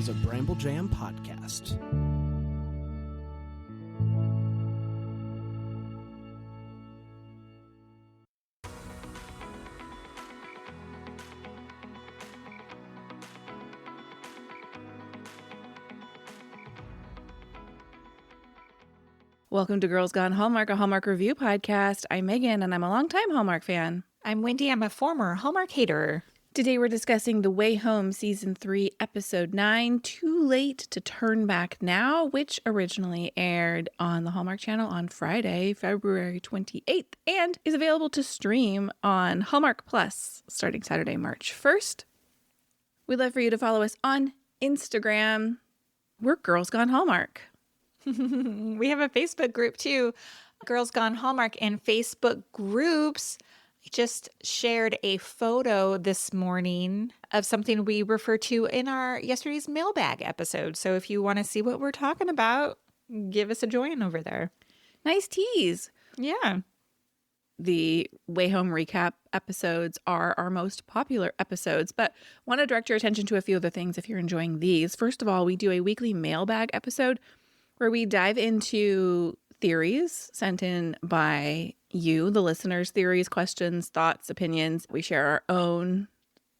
is a Bramble Jam podcast. Welcome to Girls Gone Hallmark, a Hallmark review podcast. I'm Megan, and I'm a longtime Hallmark fan. I'm Wendy. I'm a former Hallmark hater. Today we're discussing The Way Home, Season 3, Episode 9, Too Late to Turn Back Now, which originally aired on the Hallmark Channel on Friday, February 28th, and is available to stream on Hallmark Plus starting Saturday, March 1st. We'd love for you to follow us on Instagram. We're Girls Gone Hallmark. We have a Facebook group too, Girls Gone Hallmark, and Facebook groups. I just shared a photo this morning of something we refer to in our yesterday's mailbag episode. So if you want to see what we're talking about, give us a join over there. Nice tease. Yeah. The Way Home recap episodes are our most popular episodes, but want to direct your attention to a few other things if you're enjoying these. First of all, we do a weekly mailbag episode where we dive into theories sent in by you, the listeners, theories, questions, thoughts, opinions. We share our own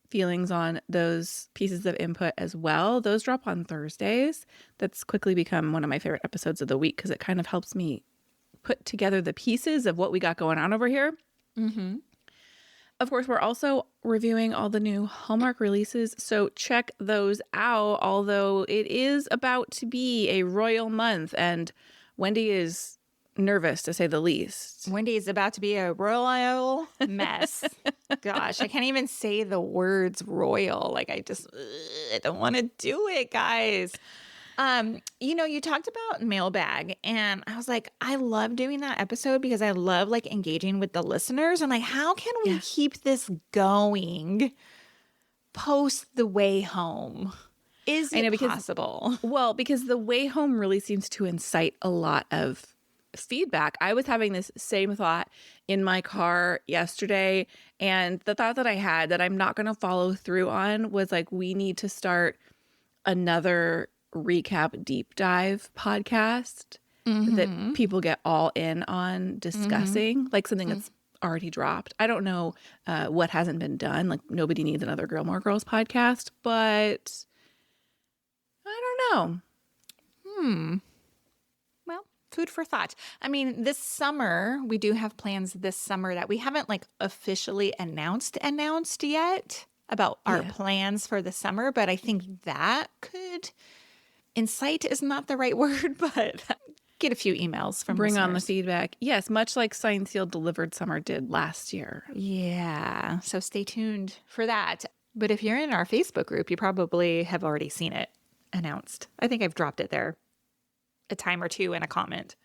feelings on those pieces of input as well. Those drop on Thursdays. That's quickly become one of my favorite episodes of the week because it kind of helps me put together the pieces of what we got going on over here. Mm-hmm. Of course, we're also reviewing all the new Hallmark releases, so check those out, although it is about to be a royal month, and Wendy is nervous, to say the least. Wendy is about to be a royal mess. Gosh, I can't even say the words royal. Like, I don't want to do it, guys. You talked about mailbag, and I was like, I love doing that episode because I love like engaging with the listeners. And like, how can we keep this going post The Way Home? Is it possible? Well, because The Way Home really seems to incite a lot of feedback. I was having this same thought in my car yesterday, and the thought that I had that I'm not going to follow through on was like, we need to start another recap deep dive podcast that people get all in on discussing, like something that's already dropped. I don't know what hasn't been done. Like, nobody needs another Gilmore Girls podcast, but I don't know. Well, food for thought. I mean, this summer, we do have plans this summer that we haven't like officially announced yet about our plans for the summer, but I think that could incite is not the right word, but get a few emails from Bring listeners. on the feedback. Yes, much like Signed, Sealed, Delivered Summer did last year. Yeah, so stay tuned for that. But if you're in our Facebook group, you probably have already seen it announced. I think I've dropped it there a time or two in a comment.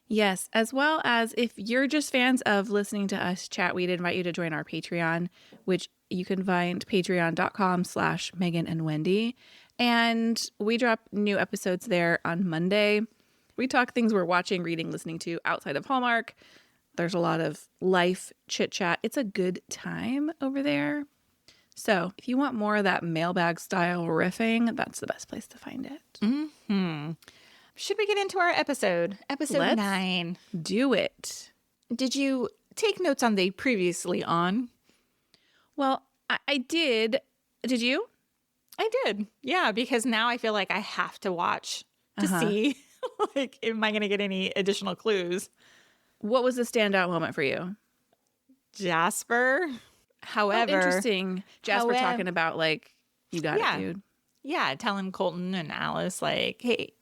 Yes, as well as if you're just fans of listening to us chat, we'd invite you to join our Patreon, which you can find patreon.com/Megan and Wendy. And we drop new episodes there on Monday. We talk things we're watching, reading, listening to outside of Hallmark. There's a lot of life chit chat. It's a good time over there. So if you want more of that mailbag style riffing, that's the best place to find it. Mm-hmm. Should we get into our episode? Episode 9. Do it. Did you take notes on the previously on? Well, I did. Did you? I did. Yeah, because now I feel like I have to watch to see, like, am I going to get any additional clues? What was the standout moment for you? Jasper. However. Interesting. Jasper talking about, like, you got it, dude. Yeah, telling Colton and Alice, like, hey,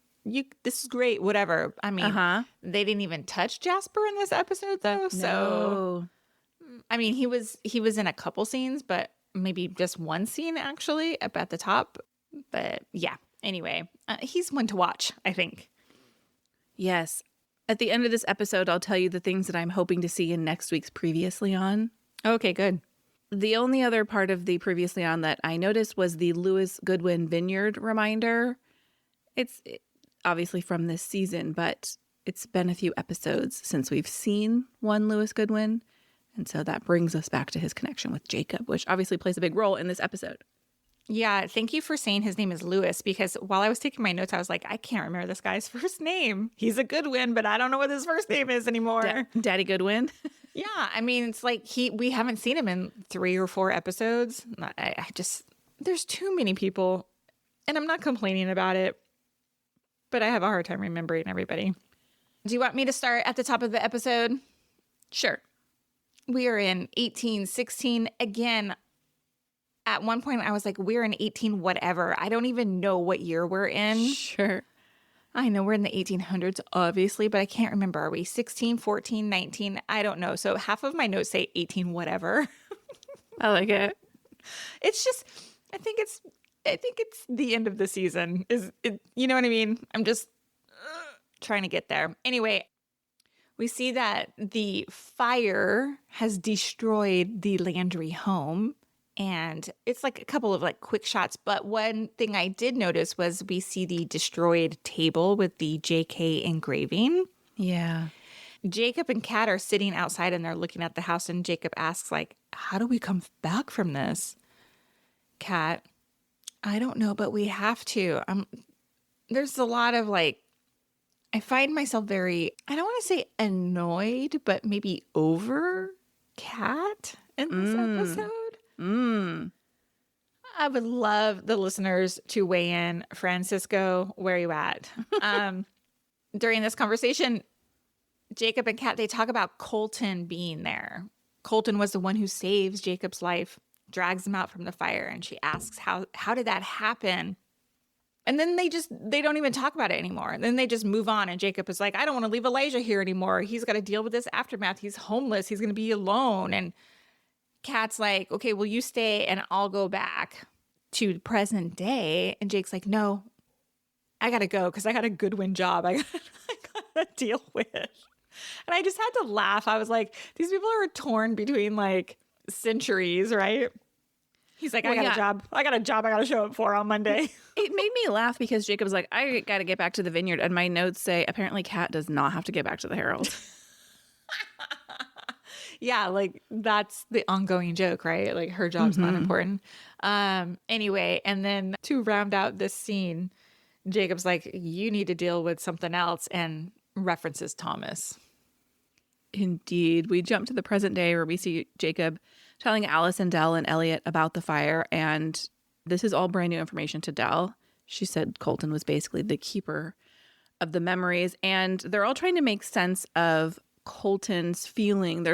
this is great, whatever. I mean, they didn't even touch Jasper in this episode, though. No. So, I mean, he was in a couple scenes, but maybe just one scene actually up at the top. But yeah, anyway, he's one to watch, I think. Yes. At the end of this episode, I'll tell you the things that I'm hoping to see in next week's Previously On. Okay, good. The only other part of the Previously On that I noticed was the Louis Goodwin Vineyard reminder. It's obviously from this season, but it's been a few episodes since we've seen one Louis Goodwin. And so that brings us back to his connection with Jacob, which obviously plays a big role in this episode. Yeah, thank you for saying his name is Lewis, because while I was taking my notes, I was like, I can't remember this guy's first name. He's a Goodwin, but I don't know what his first name is anymore. Daddy Goodwin. Yeah, I mean, it's like we haven't seen him in 3 or 4 episodes. There's too many people, and I'm not complaining about it, but I have a hard time remembering everybody. Do you want me to start at the top of the episode? Sure. We are in 1816 again. At one point, I was like, we're in 18 whatever. I don't even know what year we're in. Sure. I know we're in the 1800s, obviously, but I can't remember. Are we 16, 14, 19? I don't know. So half of my notes say 18 whatever. I like it. It's just, I think it's the end of the season. You know what I mean? I'm just trying to get there. Anyway, we see that the fire has destroyed the Landry home. And it's like a couple of like quick shots. But one thing I did notice was we see the destroyed table with the JK engraving. Yeah. Jacob and Kat are sitting outside and they're looking at the house. And Jacob asks, like, how do we come back from this? Kat, I don't know, but we have to. There's a lot of like, I find myself very, I don't want to say annoyed, but maybe over Kat in this episode. I would love the listeners to weigh in. Francisco, where are you at? During this conversation, Jacob and Kat, they talk about Colton being there. Colton was the one who saves Jacob's life, drags him out from the fire, and she asks, how did that happen? And then they don't even talk about it anymore. And then they just move on. And Jacob is like, I don't want to leave Elijah here anymore. He's got to deal with this aftermath. He's homeless. He's going to be alone. And Kat's like, okay, well, you stay and I'll go back to present day. And Jake's like, no, I got to go because I got a Goodwin job I got to deal with. And I just had to laugh. I was like, these people are torn between like centuries, right? He's like, I got a job I got to show up for on Monday. It made me laugh because Jacob's like, I got to get back to the vineyard. And my notes say, apparently Kat does not have to get back to the Herald. Yeah, like that's the ongoing joke, right? Like her job's not important. Anyway, and then to round out this scene, Jacob's like, you need to deal with something else, and references Thomas. Indeed. We jump to the present day where we see Jacob telling Alice and Dell and Elliot about the fire. And this is all brand new information to Dell. She said Colton was basically the keeper of the memories. And they're all trying to make sense of Colton's feeling.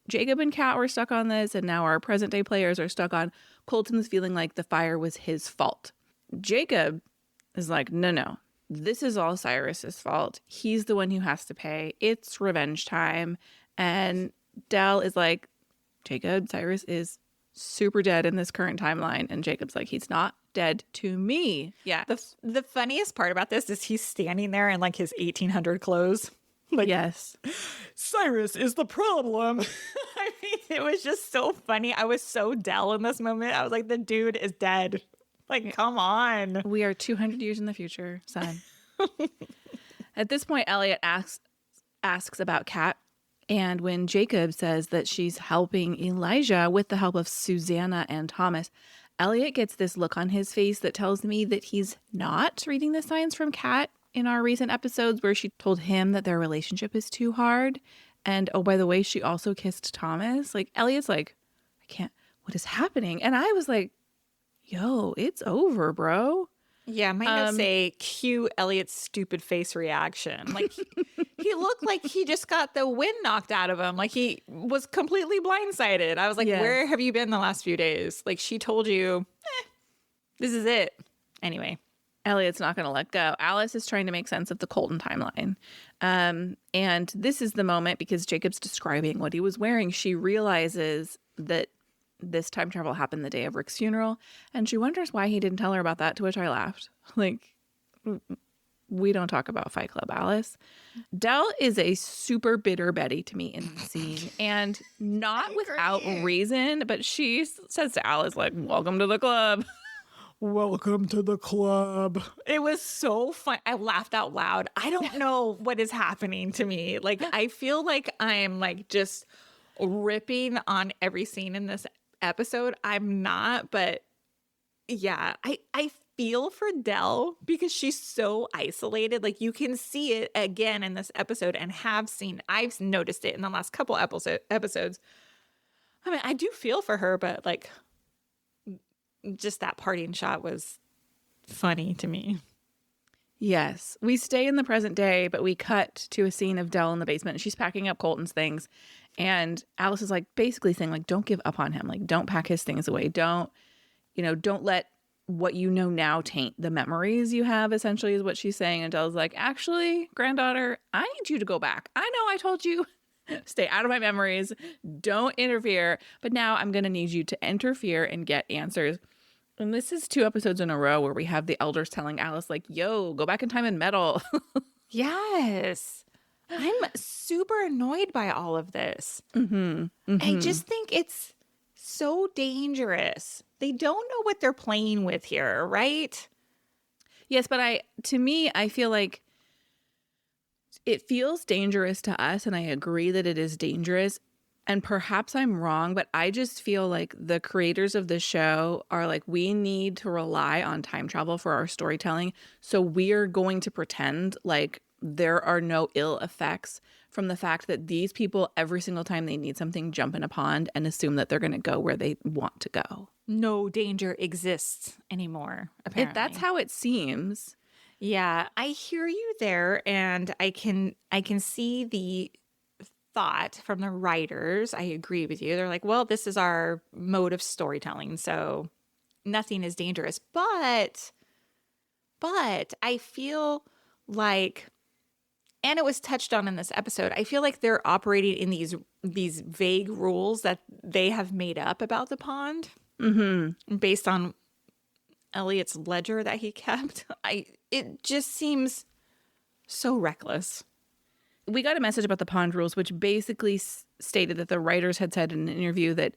Jacob and Kat were stuck on this, and now our present day players are stuck on Colton's feeling like the fire was his fault. Jacob is like, no, this is all Cyrus's fault. He's the one who has to pay. It's revenge time. And Dell is like, Jacob, Cyrus is super dead in this current timeline. And Jacob's like, he's not dead to me. Yeah. The funniest part about this is he's standing there in like his 1800 clothes. Like, yes, Cyrus is the problem. I mean, it was just so funny. I was so Dell in this moment. I was like, the dude is dead. Like, come on. We are 200 years in the future, son. At this point, Elliot asks about Kat. And when Jacob says that she's helping Elijah with the help of Susanna and Thomas, Elliot gets this look on his face that tells me that he's not reading the signs from Kat in our recent episodes where she told him that their relationship is too hard. And oh, by the way, she also kissed Thomas. Like, Elliot's like, what is happening? And I was like, yo, it's over, bro. Yeah, my notes say cue Elliot's stupid face reaction. Like he looked like he just got the wind knocked out of him. Like he was completely blindsided. I was like, where have you been the last few days? Like she told you, this is it. Anyway. Elliot's not going to let go. Alice is trying to make sense of the Colton timeline. And this is the moment because Jacob's describing what he was wearing. She realizes that this time travel happened the day of Rick's funeral. And she wonders why he didn't tell her about that, to which I laughed. Like, we don't talk about Fight Club, Alice. Dell is a super bitter Betty to me in the scene. And not without reason, but she says to Alice, like, welcome to the club. Welcome to the club. It was so fun. I laughed out loud. I don't know what is happening to me. Like, I feel like I'm like just ripping on every scene in this episode. I'm not, but Yeah, I feel for Dell because she's so isolated. Like you can see it again in this episode and I've noticed it in the last couple episodes. I mean, I do feel for her, but like just that parting shot was funny to me. Yes. We stay in the present day, but we cut to a scene of Dell in the basement. She's packing up Colton's things. And Alice is like basically saying, like, don't give up on him. Like, don't pack his things away. Don't let what you know now taint the memories you have, essentially, is what she's saying. And Dell's like, actually, granddaughter, I need you to go back. I know I told you, stay out of my memories. Don't interfere. But now I'm going to need you to interfere and get answers. And this is 2 episodes in a row where we have the elders telling Alice, like, yo, go back in time and meddle. Yes. I'm super annoyed by all of this. Mm-hmm. I just think it's so dangerous. They don't know what they're playing with here, right? Yes, but to me, I feel like it feels dangerous to us, and I agree that it is dangerous. And perhaps I'm wrong, but I just feel like the creators of the show are like, we need to rely on time travel for our storytelling. So we're going to pretend like there are no ill effects from the fact that these people, every single time they need something, jump in a pond and assume that they're going to go where they want to go. No danger exists anymore, apparently. That's how it seems. Yeah, I hear you there, and I can see the thought from the writers. I agree with you. They're like, well, this is our mode of storytelling, so nothing is dangerous. But I feel like, and it was touched on in this episode, I feel like they're operating in these vague rules that they have made up about the pond, based on Elliot's ledger that he kept. It just seems so reckless. We got a message about the pond rules, which basically stated that the writers had said in an interview that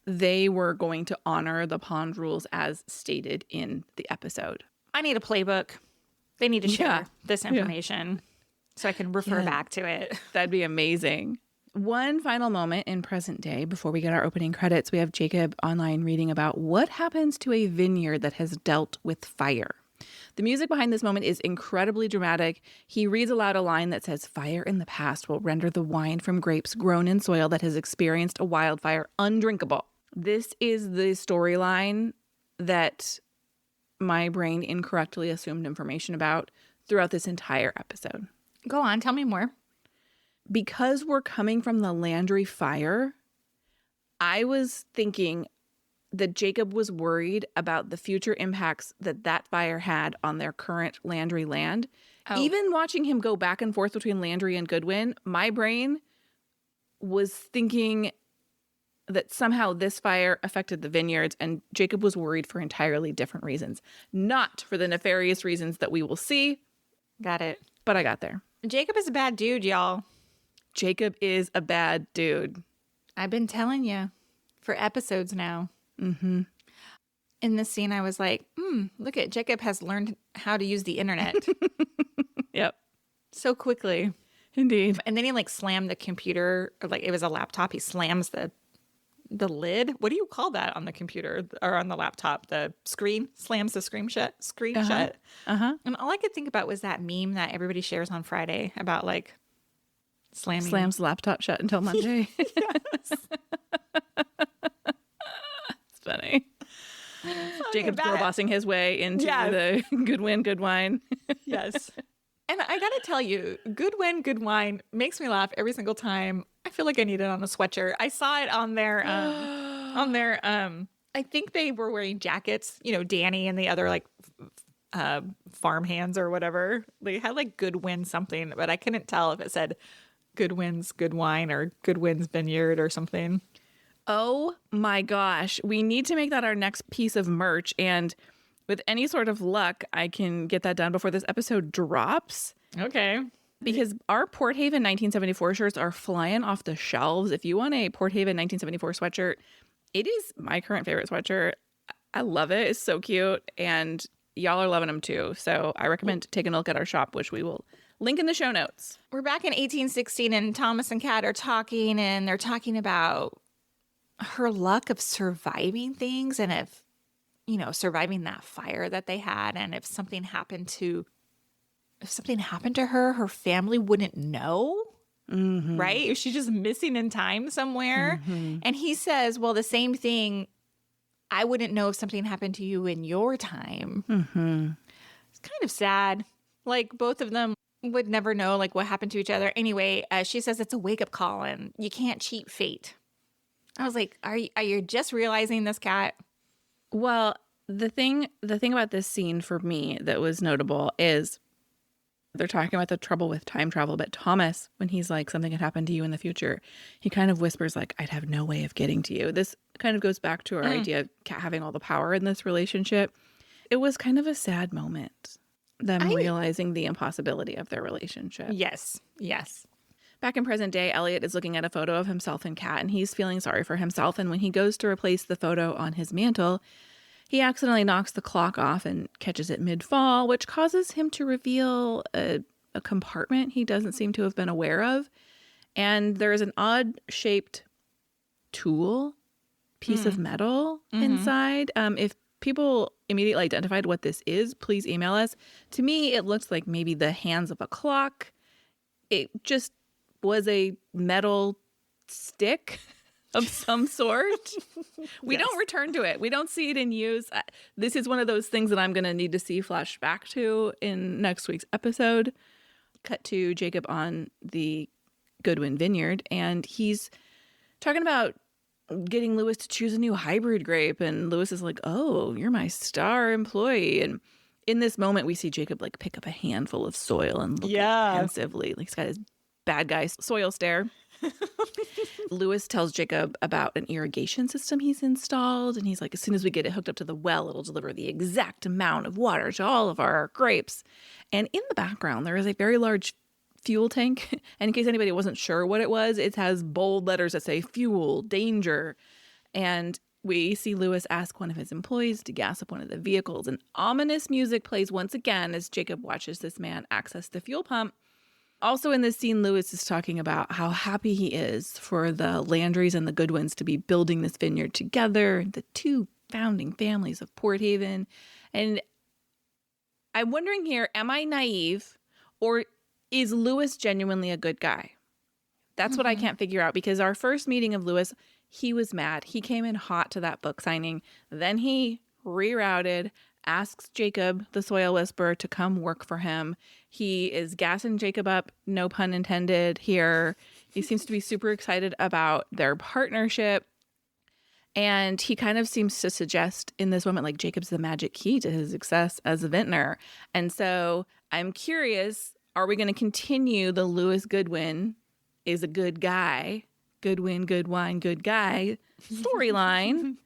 they were going to honor the pond rules as stated in the episode. I need a playbook. They need to share this information so I can refer back to it. That'd be amazing. One final moment in present day before we get our opening credits, we have Jacob online reading about what happens to a vineyard that has dealt with fire. The music behind this moment is incredibly dramatic. He reads aloud a line that says, "Fire in the past will render the wine from grapes grown in soil that has experienced a wildfire undrinkable." This is the storyline that my brain incorrectly assumed information about throughout this entire episode. Go on, tell me more. Because we're coming from the Landry fire, I was thinking that Jacob was worried about the future impacts that fire had on their current Landry land. Oh. Even watching him go back and forth between Landry and Goodwin, my brain was thinking that somehow this fire affected the vineyards, and Jacob was worried for entirely different reasons. Not for the nefarious reasons that we will see. Got it. But I got there. Jacob is a bad dude, y'all. Jacob is a bad dude. I've been telling you for episodes now. Mm-hmm. In this scene, I was like, look at Jacob has learned how to use the internet. Yep. So quickly. Indeed. And then he like slammed the computer, or like it was a laptop. He slams the lid. What do you call that on the computer or on the laptop? The screen slams the screen shut. Shut. And all I could think about was that meme that everybody shares on Friday about like slams the laptop shut until Monday. Yes. It's funny. Jacob's girl bossing his way into the good win, good wine. Yes. And I gotta tell you, good win, good wine makes me laugh every single time. I feel like I need it on a sweatshirt. I saw it on their I think they were wearing jackets, you know, Danny and the other like farm hands or whatever. They had like good win something, but I couldn't tell if it said good wins, good wine or good wins vineyard or something. Oh my gosh. We need to make that our next piece of merch. And with any sort of luck, I can get that done before this episode drops. Okay. Because our Port Haven 1974 shirts are flying off the shelves. If you want a Port Haven 1974 sweatshirt, it is my current favorite sweatshirt. I love it. It's so cute. And y'all are loving them too. So I recommend taking a look at our shop, which we will link in the show notes. We're back in 1816 and Thomas and Kat are talking, and they're talking about her luck of surviving things and if surviving that fire that they had. And if something happened to her, her family wouldn't know. Mm-hmm. Right? Is she just missing in time somewhere? Mm-hmm. And he says, well, the same thing. I wouldn't know if something happened to you in your time. Mm-hmm. It's kind of sad. Like both of them would never know like what happened to each other. Anyway, she says it's a wake up call and you can't cheat fate. I was like, are you just realizing this, Kat? Well, the thing about this scene for me that was notable is they're talking about the trouble with time travel, but Thomas, when he's like, something could happen to you in the future, he kind of whispers like, I'd have no way of getting to you. This kind of goes back to our idea of Kat having all the power in this relationship. It was kind of a sad moment, them realizing the impossibility of their relationship. Yes. Back in present day, Elliot is looking at a photo of himself and Kat, and he's feeling sorry for himself. And when he goes to replace the photo on his mantle, he accidentally knocks the clock off and catches it mid-fall, which causes him to reveal a compartment he doesn't seem to have been aware of. And there is an odd-shaped tool, piece of metal inside. If people immediately identified what this is, please email us. To me, it looks like maybe the hands of a clock. It just was a metal stick of some sort. We don't return to it. We don't see it in use. This is one of those things that I'm going to need to see flash back to in next week's episode. Cut to Jacob on the Goodwin Vineyard, and he's talking about getting Lewis to choose a new hybrid grape, and Lewis is like, oh, you're my star employee. And in this moment, we see Jacob like pick up a handful of soil and look pensively. Like he's got his bad guy soil stare. Lewis tells Jacob about an irrigation system he's installed, and he's like, as soon as we get it hooked up to the well, it'll deliver the exact amount of water to all of our grapes. And in the background, there is a very large fuel tank. And in case anybody wasn't sure what it was, it has bold letters that say fuel, danger. And we see Lewis ask one of his employees to gas up one of the vehicles, and ominous music plays once again as Jacob watches this man access the fuel pump. Also in this scene, Lewis is talking about how happy he is for the Landrys and the Goodwins to be building this vineyard together, the two founding families of Port Haven. And I'm wondering here, am I naive, or is Lewis genuinely a good guy? That's what I can't figure out, because our first meeting of Lewis, he was mad. He came in hot to that book signing. Then he rerouted, asks Jacob, the soil whisperer, to come work for him. He is gassing Jacob up, no pun intended here. He seems to be super excited about their partnership. And he kind of seems to suggest in this moment, like, Jacob's the magic key to his success as a vintner. And so I'm curious, are we going to continue the Lewis Goodwin is a good guy, Goodwin, good wine, good guy storyline?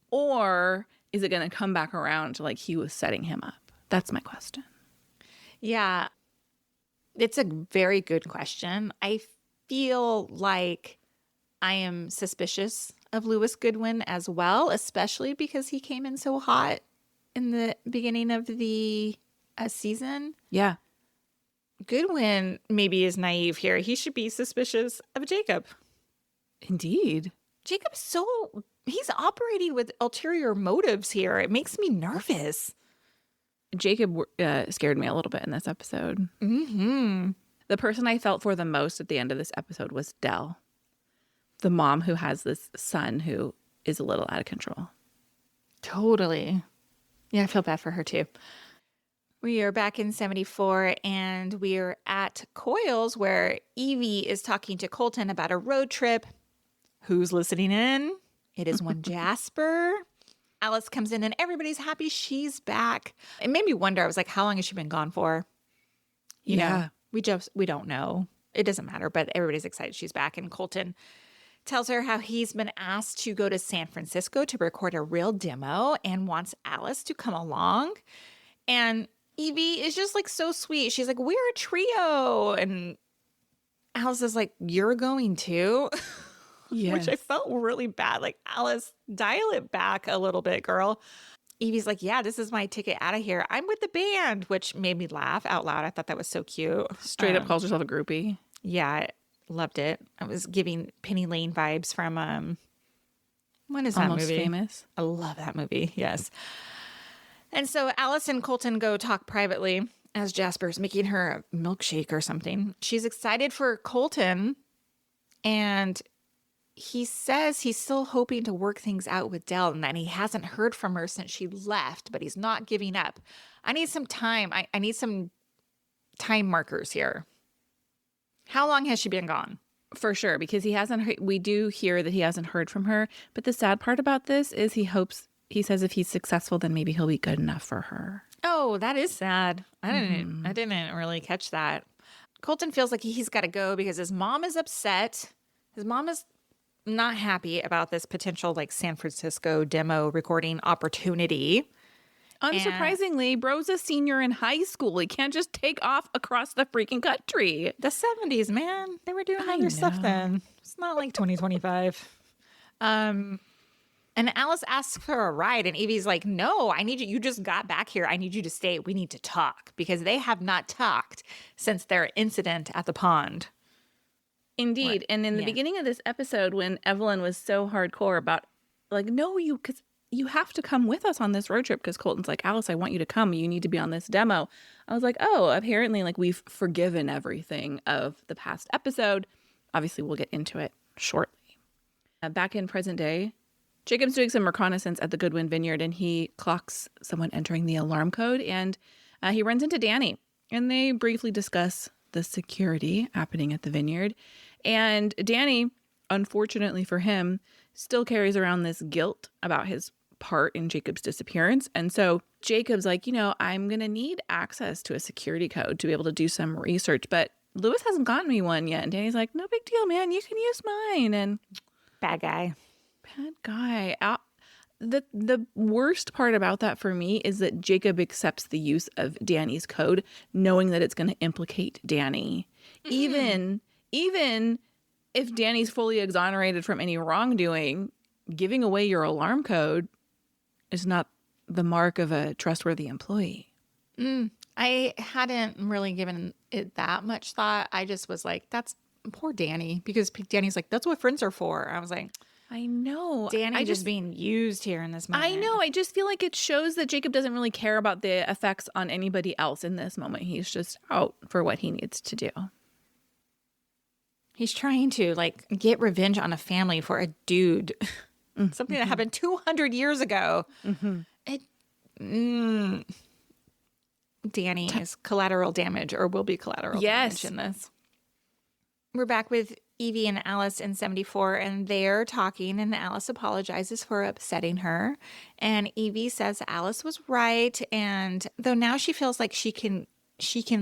Or is it going to come back around to like he was setting him up? That's my question. Yeah, it's a very good question. I feel like I am suspicious of Lewis Goodwin as well, especially because he came in so hot in the beginning of the season. Yeah. Goodwin maybe is naive here. He should be suspicious of Jacob. Indeed. Jacob's he's operating with ulterior motives here. It makes me nervous. Jacob scared me a little bit in this episode. Mm-hmm. The person I felt for the most at the end of this episode was Dell, the mom who has this son who is a little out of control. Totally. Yeah, I feel bad for her too. We are back in 74 and we are at Coyle's where Evie is talking to Colton about a road trip. Who's listening in? It is one Jasper. Alice comes in and everybody's happy she's back. It made me wonder. I was like, how long has she been gone for? You know, we don't know. It doesn't matter, but everybody's excited she's back. And Colton tells her how he's been asked to go to San Francisco to record a real demo and wants Alice to come along. And Evie is just like so sweet. She's like, we're a trio. And Alice is like, you're going too? Yes. Which I felt really bad. Like, Alice, dial it back a little bit, girl. Evie's like, yeah, this is my ticket out of here. I'm with the band, which made me laugh out loud. I thought that was so cute. Straight up calls herself a groupie. Yeah, I loved it. I was giving Penny Lane vibes from When is that Almost movie? Famous. I love that movie. Yes. And so Alice and Colton go talk privately as Jasper's making her a milkshake or something. She's excited for Colton, and he says he's still hoping to work things out with Dell and that he hasn't heard from her since she left, but he's not giving up. I need some time. I need some time markers here. How long has she been gone? For sure, because he hasn't heard, we do hear that he hasn't heard from her. But the sad part about this is he says if he's successful, then maybe he'll be good enough for her. Oh, that is sad. I didn't really catch that. Colton feels like he's got to go because his mom is upset. His mom is not happy about this potential like San Francisco demo recording opportunity. Unsurprisingly, Bro's a senior in high school. He can't just take off across the freaking country. The 70s, man. They were doing I other stuff know. then. It's not like 2025. And Alice asks for a ride, and Evie's like, no, I need you. You just got back here. I need you to stay. We need to talk, because they have not talked since their incident at the pond. Indeed. What? And in the Yeah. beginning of this episode, when Evelyn was so hardcore about, like, no, because you have to come with us on this road trip, because Colton's like, Alice, I want you to come. You need to be on this demo. I was like, oh, apparently, like, we've forgiven everything of the past episode. Obviously, we'll get into it shortly. Back in present day, Jacob's doing some reconnaissance at the Goodwin Vineyard, and he clocks someone entering the alarm code, and he runs into Danny, and they briefly discuss the security happening at the vineyard. And Danny, unfortunately for him, still carries around this guilt about his part in Jacob's disappearance. And so Jacob's like, I'm going to need access to a security code to be able to do some research, but Lewis hasn't gotten me one yet. And Danny's like, no big deal, man. You can use mine. And Bad guy. bad guy. The worst part about that for me is that Jacob accepts the use of Danny's code, knowing that it's going to implicate Danny. Even if Danny's fully exonerated from any wrongdoing, giving away your alarm code is not the mark of a trustworthy employee. I hadn't really given it that much thought. I just was like, that's poor Danny, because Danny's like, that's what friends are for. I was like, I know. Danny just being used here in this moment. I know. I just feel like it shows that Jacob doesn't really care about the effects on anybody else in this moment. He's just out for what he needs to do. He's trying to like get revenge on a family for a dude. Something that happened 200 years ago. Danny is collateral damage, or will be collateral damage in this. We're back with Evie and Alice in 74, and they're talking, and Alice apologizes for upsetting her. And Evie says Alice was right, and though now she feels like she can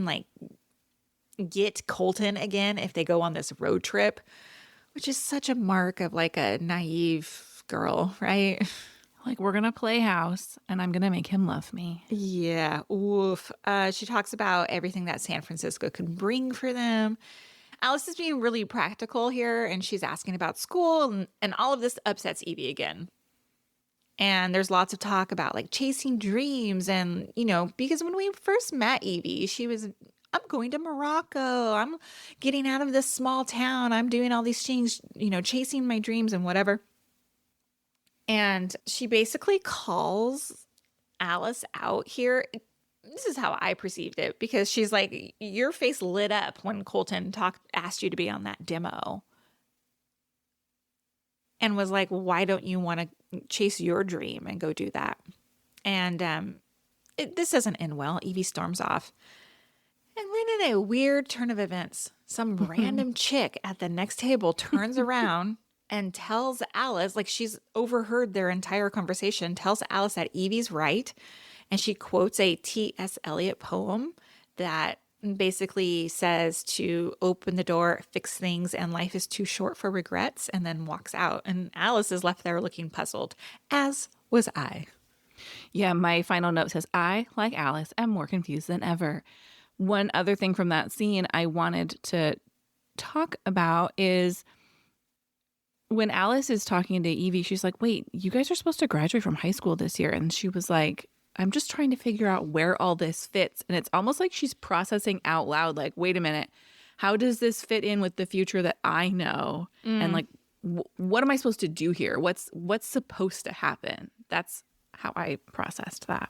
like get Colton again if they go on this road trip, which is such a mark of like a naive girl, right? Like, we're going to play house and I'm going to make him love me. Yeah. Oof. She talks about everything that San Francisco can bring for them. Alice is being really practical here, and she's asking about school, and all of this upsets Evie again. And there's lots of talk about like chasing dreams, and, because when we first met Evie, she was, I'm going to Morocco. I'm getting out of this small town. I'm doing all these things, chasing my dreams and whatever. And she basically calls Alice out here. This is how I perceived it, because she's like, your face lit up when Colton asked you to be on that demo, and was like, why don't you want to chase your dream and go do that? And this doesn't end well. Evie storms off. And then in a weird turn of events, some random chick at the next table turns around and tells Alice, like she's overheard their entire conversation, tells Alice that Evie's right. And she quotes a T.S. Eliot poem that basically says to open the door, fix things, and life is too short for regrets, and then walks out. And Alice is left there looking puzzled, as was I. Yeah, my final note says, I, like Alice, am more confused than ever. One other thing from that scene I wanted to talk about is when Alice is talking to Evie, she's like, wait, you guys are supposed to graduate from high school this year. And she was like, I'm just trying to figure out where all this fits. And it's almost like she's processing out loud, like, wait a minute, how does this fit in with the future that I know? And like, what am I supposed to do here? What's supposed to happen? That's how I processed that.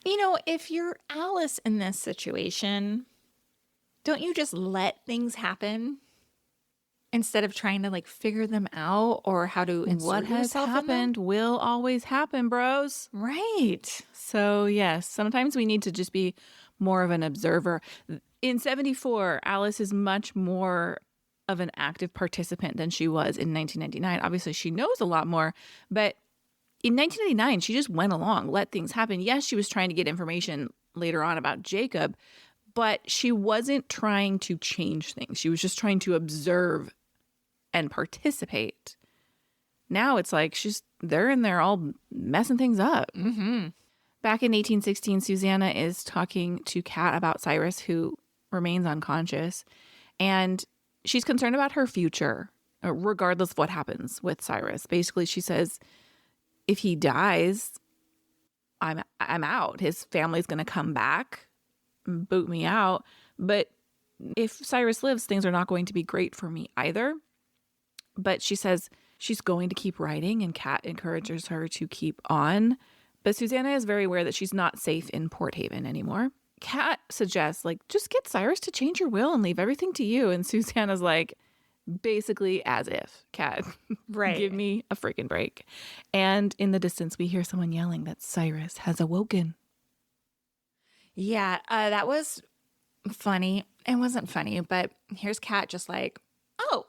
You know, if you're Alice in this situation, don't you just let things happen instead of trying to like figure them out or how to insert What has yourself in them? happened will always happen, bros. Right. So, yes, sometimes we need to just be more of an observer. In 74, Alice is much more of an active participant than she was in 1999. Obviously, she knows a lot more, but in 1999, she just went along, let things happen. Yes, she was trying to get information later on about Jacob, but she wasn't trying to change things. She was just trying to observe and participate. Now it's like they're in there all messing things up. Mm-hmm. Back in 1816, Susanna is talking to Kat about Cyrus, who remains unconscious, and she's concerned about her future, regardless of what happens with Cyrus. Basically, she says, if he dies, I'm out. His family's going to come back, boot me out. But if Cyrus lives, things are not going to be great for me either. But she says she's going to keep writing, and Kat encourages her to keep on. But Susanna is very aware that she's not safe in Port Haven anymore. Kat suggests, like, just get Cyrus to change your will and leave everything to you. And Susanna's like, basically as if, Kat, Right. give me a freaking break. And in the distance, we hear someone yelling that Cyrus has awoken. Yeah, that was funny. It wasn't funny, but here's Kat just like, oh,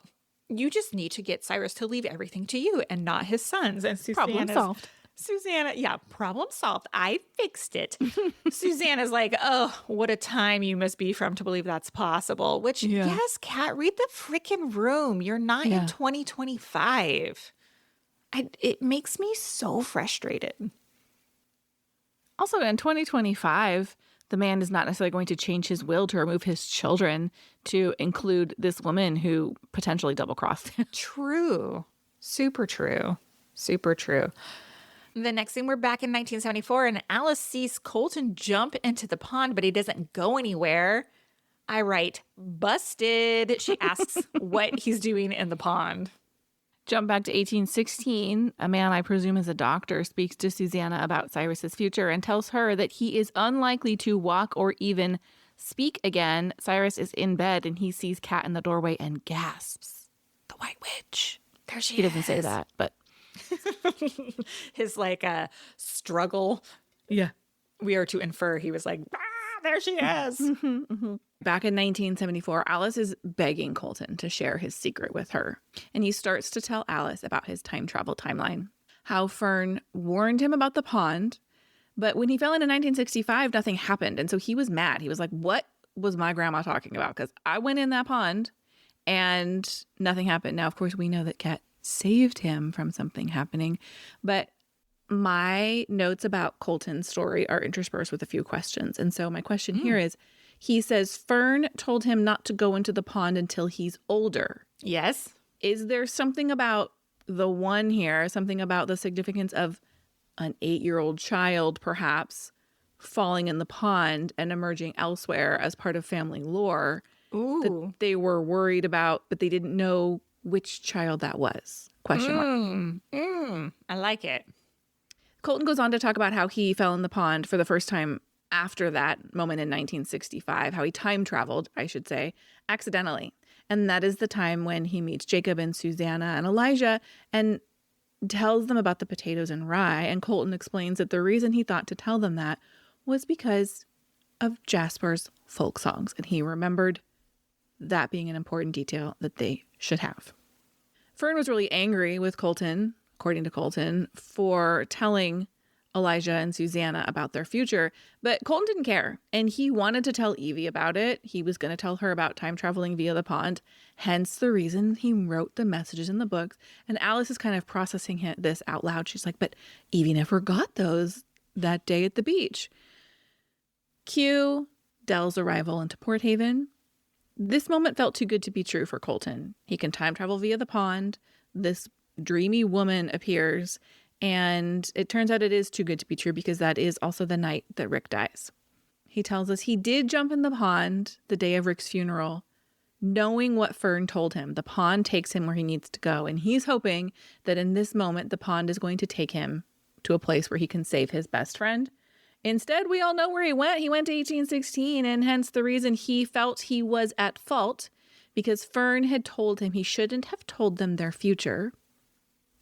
you just need to get Cyrus to leave everything to you and not his sons. And Problem solved. Susanna, yeah, problem solved. I fixed it. Susanna's like, oh, what a time you must be from to believe that's possible. Which, Yeah. yes, Kat, read the freaking room. You're not Yeah. in 2025. It makes me so frustrated. Also, in 2025, the man is not necessarily going to change his will to remove his children to include this woman who potentially double-crossed him. True. Super true. Super true. The next thing, we're back in 1974, and Alice sees Colton jump into the pond, but he doesn't go anywhere. I write, busted. She asks what he's doing in the pond. Jump back to 1816. A man I presume is a doctor speaks to Susanna about Cyrus's future and tells her that he is unlikely to walk or even speak again. Cyrus is in bed and he sees Kat in the doorway and gasps. The White Witch. There she He doesn't say that, but His like struggle. yeah. We are to infer he was like, ah, there she is. Back in 1974, Alice is begging Colton to share his secret with her. And he starts to tell Alice about his time travel timeline. How Fern warned him about the pond, but when he fell into 1965, nothing happened. And so he was mad. He was like, what was my grandma talking about? Because I went in that pond and nothing happened. Now, of course, we know that Kat saved him from something happening. But my notes about Colton's story are interspersed with a few questions. And so my question here is, he says Fern told him not to go into the pond until he's older. Yes. Is there something about the one here, something about the significance of an 8-year-old child perhaps falling in the pond and emerging elsewhere as part of family lore Ooh. that they were worried about, but they didn't know which child that was? Question mark. I like it. Colton goes on to talk about how he fell in the pond for the first time after that moment in 1965, how he time traveled, I should say, accidentally. And that is the time when he meets Jacob and Susanna and Elijah and tells them about the potatoes and rye. And Colton explains that the reason he thought to tell them that was because of Jasper's folk songs. And he remembered that being an important detail that they should have. Fern was really angry with Colton, according to Colton, for telling Elijah and Susanna about their future, but Colton didn't care, and he wanted to tell Evie about it. He was going to tell her about time traveling via the pond, hence the reason he wrote the messages in the books. And Alice is kind of processing this out loud. She's like, but Evie never got those that day at the beach. Cue Dell's arrival into Port Haven. This moment felt too good to be true for Colton. He can time travel via the pond. This dreamy woman appears, and it turns out it is too good to be true because that is also the night that Rick dies. He tells us he did jump in the pond the day of Rick's funeral Knowing what Fern told him, the pond takes him where he needs to go. And he's hoping that in this moment, the pond is going to take him to a place where he can save his best friend. Instead, we all know where he went. He went to 1816, and hence the reason he felt he was at fault, because Fern had told him he shouldn't have told them their future.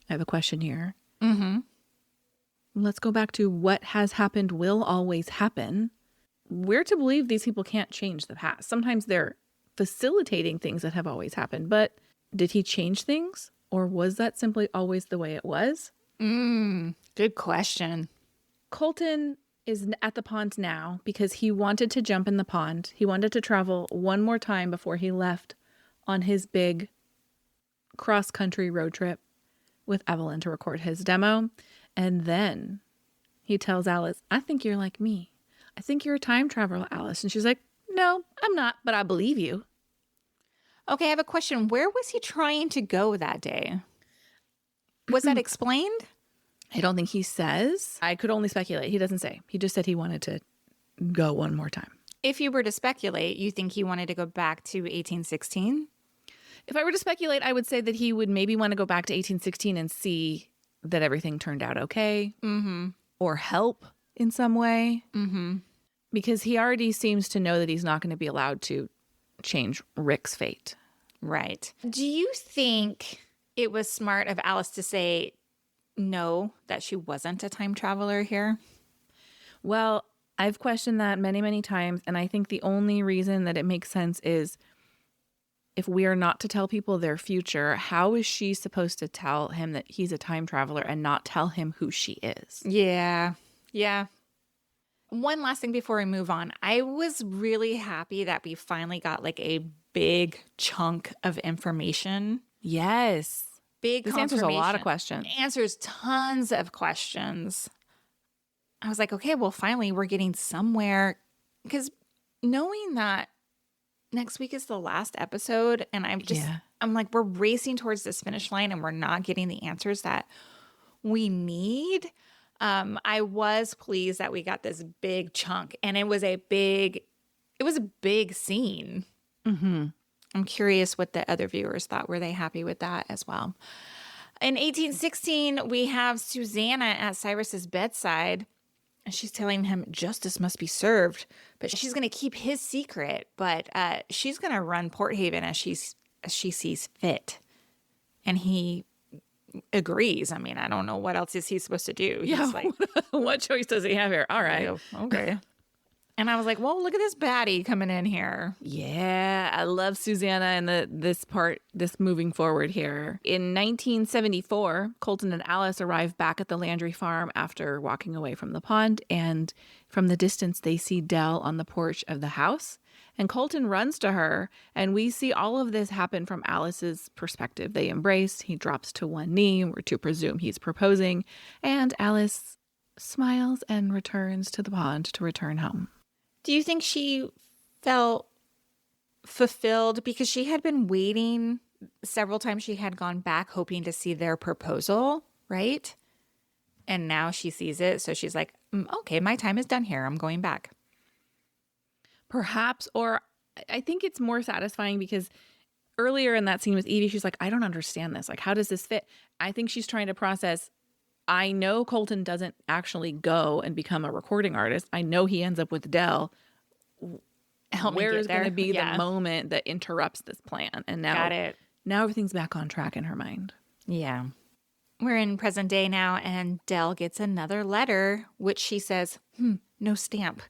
I have a question here. Mm-hmm. Let's go back to what has happened will always happen. We're to believe these people can't change the past. Sometimes they're facilitating things that have always happened, but did he change things, or was that simply always the way it was? Good question. Colton is at the pond now because he wanted to jump in the pond. He wanted to travel one more time before he left on his big cross-country road trip with Evelyn to record his demo. And then he tells Alice, I think you're like me. I think you're a time traveler, Alice. And she's like, no, I'm not, but I believe you. Okay, I have a question. Where was he trying to go that day? Was that explained? I don't think he says. I could only speculate. He doesn't say. He just said he wanted to go one more time. If you were to speculate, you think he wanted to go back to 1816? If I were to speculate, I would say that he would maybe want to go back to 1816 and see that everything turned out okay. Mm-hmm. Or help in some way. Mm-hmm. Because he already seems to know that he's not going to be allowed to change Rick's fate. Right. Do you think it was smart of Alice to say no, that she wasn't a time traveler here? Well, I've questioned that many, many times. And I think the only reason that it makes sense is if we are not to tell people their future, how is she supposed to tell him that he's a time traveler and not tell him who she is? Yeah. Yeah. One last thing before we move on. I was really happy that we finally got like a big chunk of information. Yes. Big This answers a lot of confirmation. questions. Answers tons of questions. I was like, okay, well, finally we're getting somewhere. Because knowing that next week is the last episode, and I'm like, we're racing towards this finish line and we're not getting the answers that we need. I was pleased that we got this big chunk, and it was a big scene. Mm-hmm. I'm curious what the other viewers thought. Were they happy with that as well? In 1816, we have Susanna at Cyrus's bedside, and she's telling him justice must be served, but she's going to keep his secret, but she's going to run Port Haven as she sees fit. And he agrees. I mean, I don't know what else is he supposed to do. He's Yeah. like, What choice does he have here? All right. okay. And I was like, well, look at this baddie coming in here. Yeah, I love Susanna and this moving forward here. In 1974, Colton and Alice arrive back at the Landry farm after walking away from the pond, and from the distance, they see Dell on the porch of the house, and Colton runs to her, and we see all of this happen from Alice's perspective. They embrace, he drops to one knee, we're to presume he's proposing, and Alice smiles and returns to the pond to return home. Do you think she felt fulfilled because she had been waiting several times? She had gone back hoping to see their proposal, right? And now she sees it. So she's like, okay, my time is done here. I'm going back. Perhaps, or I think it's more satisfying because earlier in that scene with Evie, she's like, I don't understand this. Like, how does this fit? I think she's trying to process, I know Colton doesn't actually go and become a recording artist. I know he ends up with Dell. Where is going to be the moment that interrupts this plan? And now, Got it. Now everything's back on track in her mind. Yeah. We're in present day now, and Dell gets another letter, which she says, no stamp.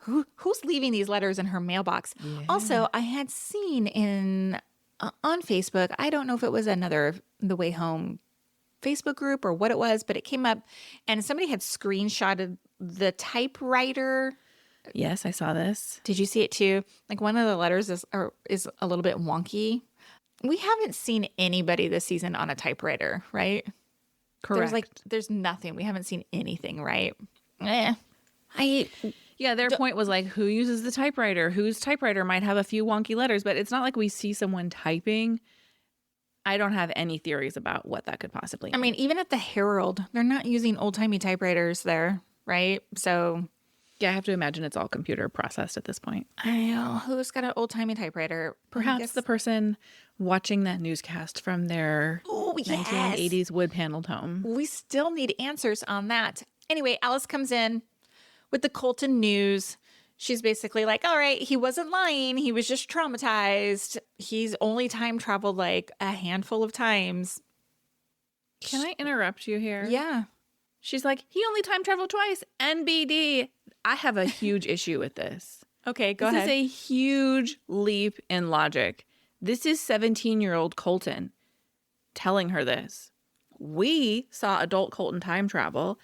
Who's leaving these letters in her mailbox? Yeah. Also, I had seen on Facebook, I don't know if it was The Way Home Facebook group or what it was, but it came up and somebody had screenshotted the typewriter. Yes, I saw this. Did you see it too? Like one of the letters is a little bit wonky. We haven't seen anybody this season on a typewriter, right? Correct. There's nothing. We haven't seen anything, right? Their point was like, who uses the typewriter? Whose typewriter might have a few wonky letters, but it's not like we see someone typing. I don't have any theories about what that could possibly mean. I mean, even at the Herald, they're not using old-timey typewriters there, right? So Yeah, I have to imagine it's all computer processed at this point. I know. Who's got an old-timey typewriter? Perhaps the person watching that newscast from their Oh, yes. 1980s wood-paneled home. We still need answers on that. Anyway, Alice comes in with the Colton news. She's basically like, all right, he wasn't lying. He was just traumatized. He's only time traveled like a handful of times. Can I interrupt you here? Yeah. She's like, he only time traveled twice. NBD. I have a huge issue with this. Okay, go This ahead. is a huge leap in logic. This is 17-year-old Colton telling her this. We saw adult Colton time travel.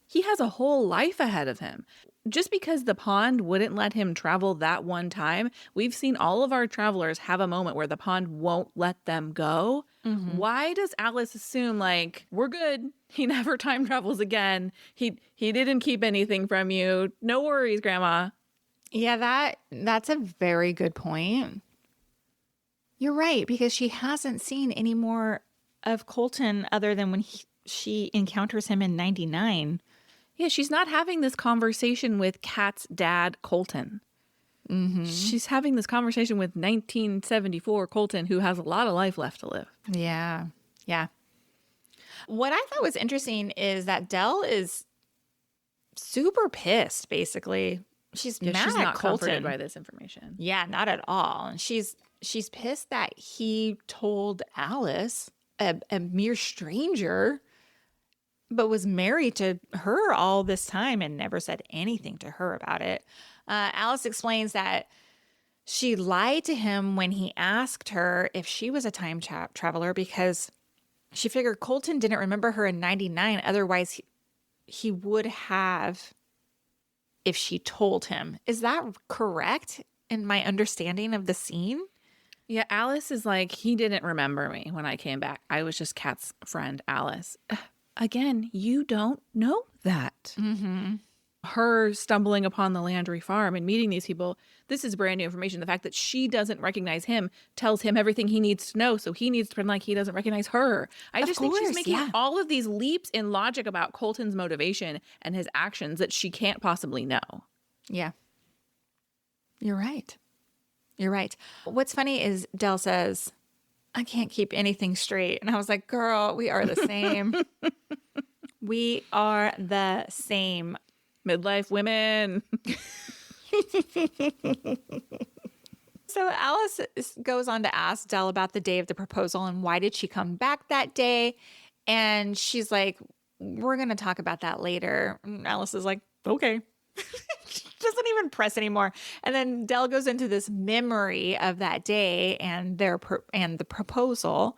He has a whole life ahead of him. Just because the pond wouldn't let him travel that one time, we've seen all of our travelers have a moment where the pond won't let them go. Mm-hmm. Why does Alice assume, like, we're good? He never time travels again. He didn't keep anything from you. No worries, Grandma. Yeah, that's a very good point. You're right, because she hasn't seen any more of Colton other than when she encounters him in 99. Yeah, she's not having this conversation with Kat's dad, Colton. Mm-hmm. She's having this conversation with 1974 Colton, who has a lot of life left to live. Yeah. Yeah. What I thought was interesting is that Dell is super pissed, basically. She's Yeah, mad she's at not comforted Colton. by this information. Yeah, not at all. And she's pissed that he told Alice, a mere stranger, but was married to her all this time and never said anything to her about it. Alice explains that she lied to him when he asked her if she was a time traveler because she figured Colton didn't remember her in 99. Otherwise, he would have if she told him. Is that correct in my understanding of the scene? Yeah, Alice is like, he didn't remember me when I came back. I was just Kat's friend, Alice. Again, you don't know that. Mm-hmm. Her stumbling upon the Landry farm and meeting these people, this is brand new information. The fact that she doesn't recognize him tells him everything he needs to know. So he needs to pretend like he doesn't recognize her. I Of just think she's course, making yeah. all of these leaps in logic about Colton's motivation and his actions that she can't possibly know. Yeah. You're right. You're right. What's funny is Dell says, I can't keep anything straight. And I was like, girl, we are the same. We are the same. Midlife women. So Alice goes on to ask Dell about the day of the proposal and why did she come back that day? And she's like, we're going to talk about that later. And Alice is like, okay. She doesn't even press anymore. And then Dell goes into this memory of that day and the proposal.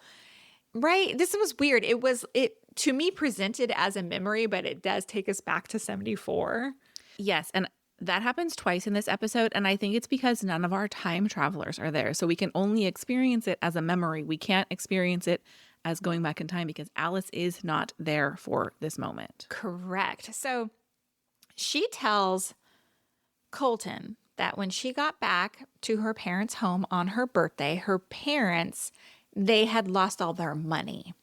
Right? This was weird. It to me presented as a memory, but it does take us back to 74. Yes, and that happens twice in this episode, and I think it's because none of our time travelers are there. So we can only experience it as a memory. We can't experience it as going back in time because Alice is not there for this moment. Correct. So she tells Colton that when she got back to her parents' home on her birthday, her parents, they had lost all their money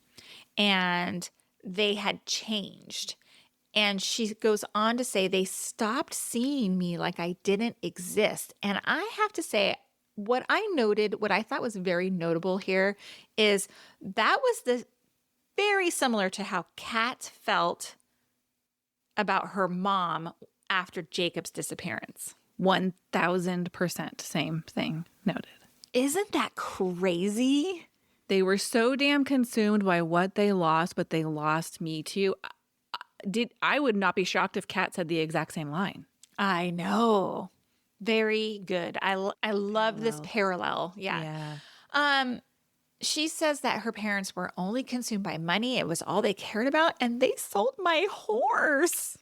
and they had changed. And she goes on to say, they stopped seeing me like I didn't exist. And I have to say, what I thought was very notable here is that was very similar to how Kat felt about her mom after Jacob's disappearance. 1000% same thing noted. Isn't that crazy? They were so damn consumed by what they lost, but they lost me too. I would not be shocked if Kat said the exact same line. I know. Very good. I love this parallel. Yeah. She says that her parents were only consumed by money. It was all they cared about. And they sold my horse.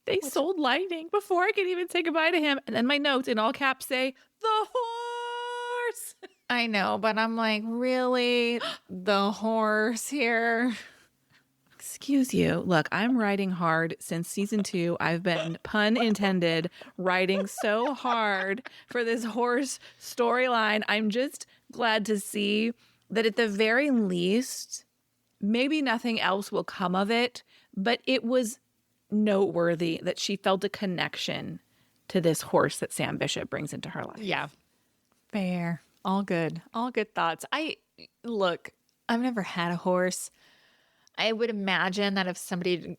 They sold Lightning before I could even say goodbye to him. And then my notes in all caps say, the horse. I know, but I'm like, really? The horse here? Excuse you. Look, I'm writing hard since season 2. I've been, pun intended, writing so hard for this horse storyline. I'm just glad to see that at the very least, maybe nothing else will come of it, but it was noteworthy that she felt a connection to this horse that Sam Bishop brings into her life. Yeah. Fair. All good. All good thoughts. Look, I've never had a horse. I would imagine that if somebody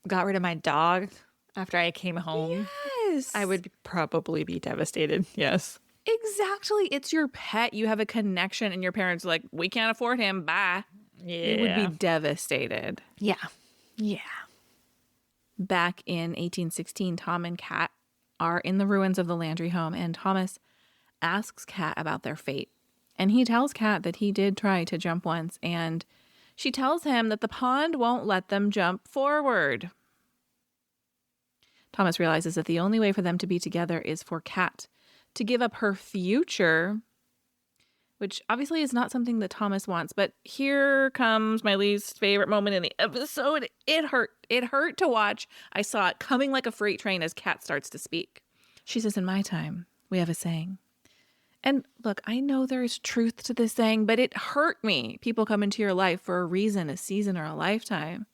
got rid of my dog after I came home, Yes. I would probably be devastated. Yes. Exactly. It's your pet. You have a connection, and your parents are like, we can't afford him. Bye. Yeah. You would be devastated. Yeah. Yeah. Back in 1816, Tom and Kat are in the ruins of the Landry home, and Thomas asks Kat about their fate. And he tells Kat that he did try to jump once, and she tells him that the pond won't let them jump forward. Thomas realizes that the only way for them to be together is for Kat to give up her future, which obviously is not something that Thomas wants. But here comes my least favorite moment in the episode. It hurt. It hurt to watch. I saw it coming like a freight train as Kat starts to speak. She says, in my time, we have a saying. And look, I know there is truth to this saying, but it hurt me. People come into your life for a reason, a season, or a lifetime.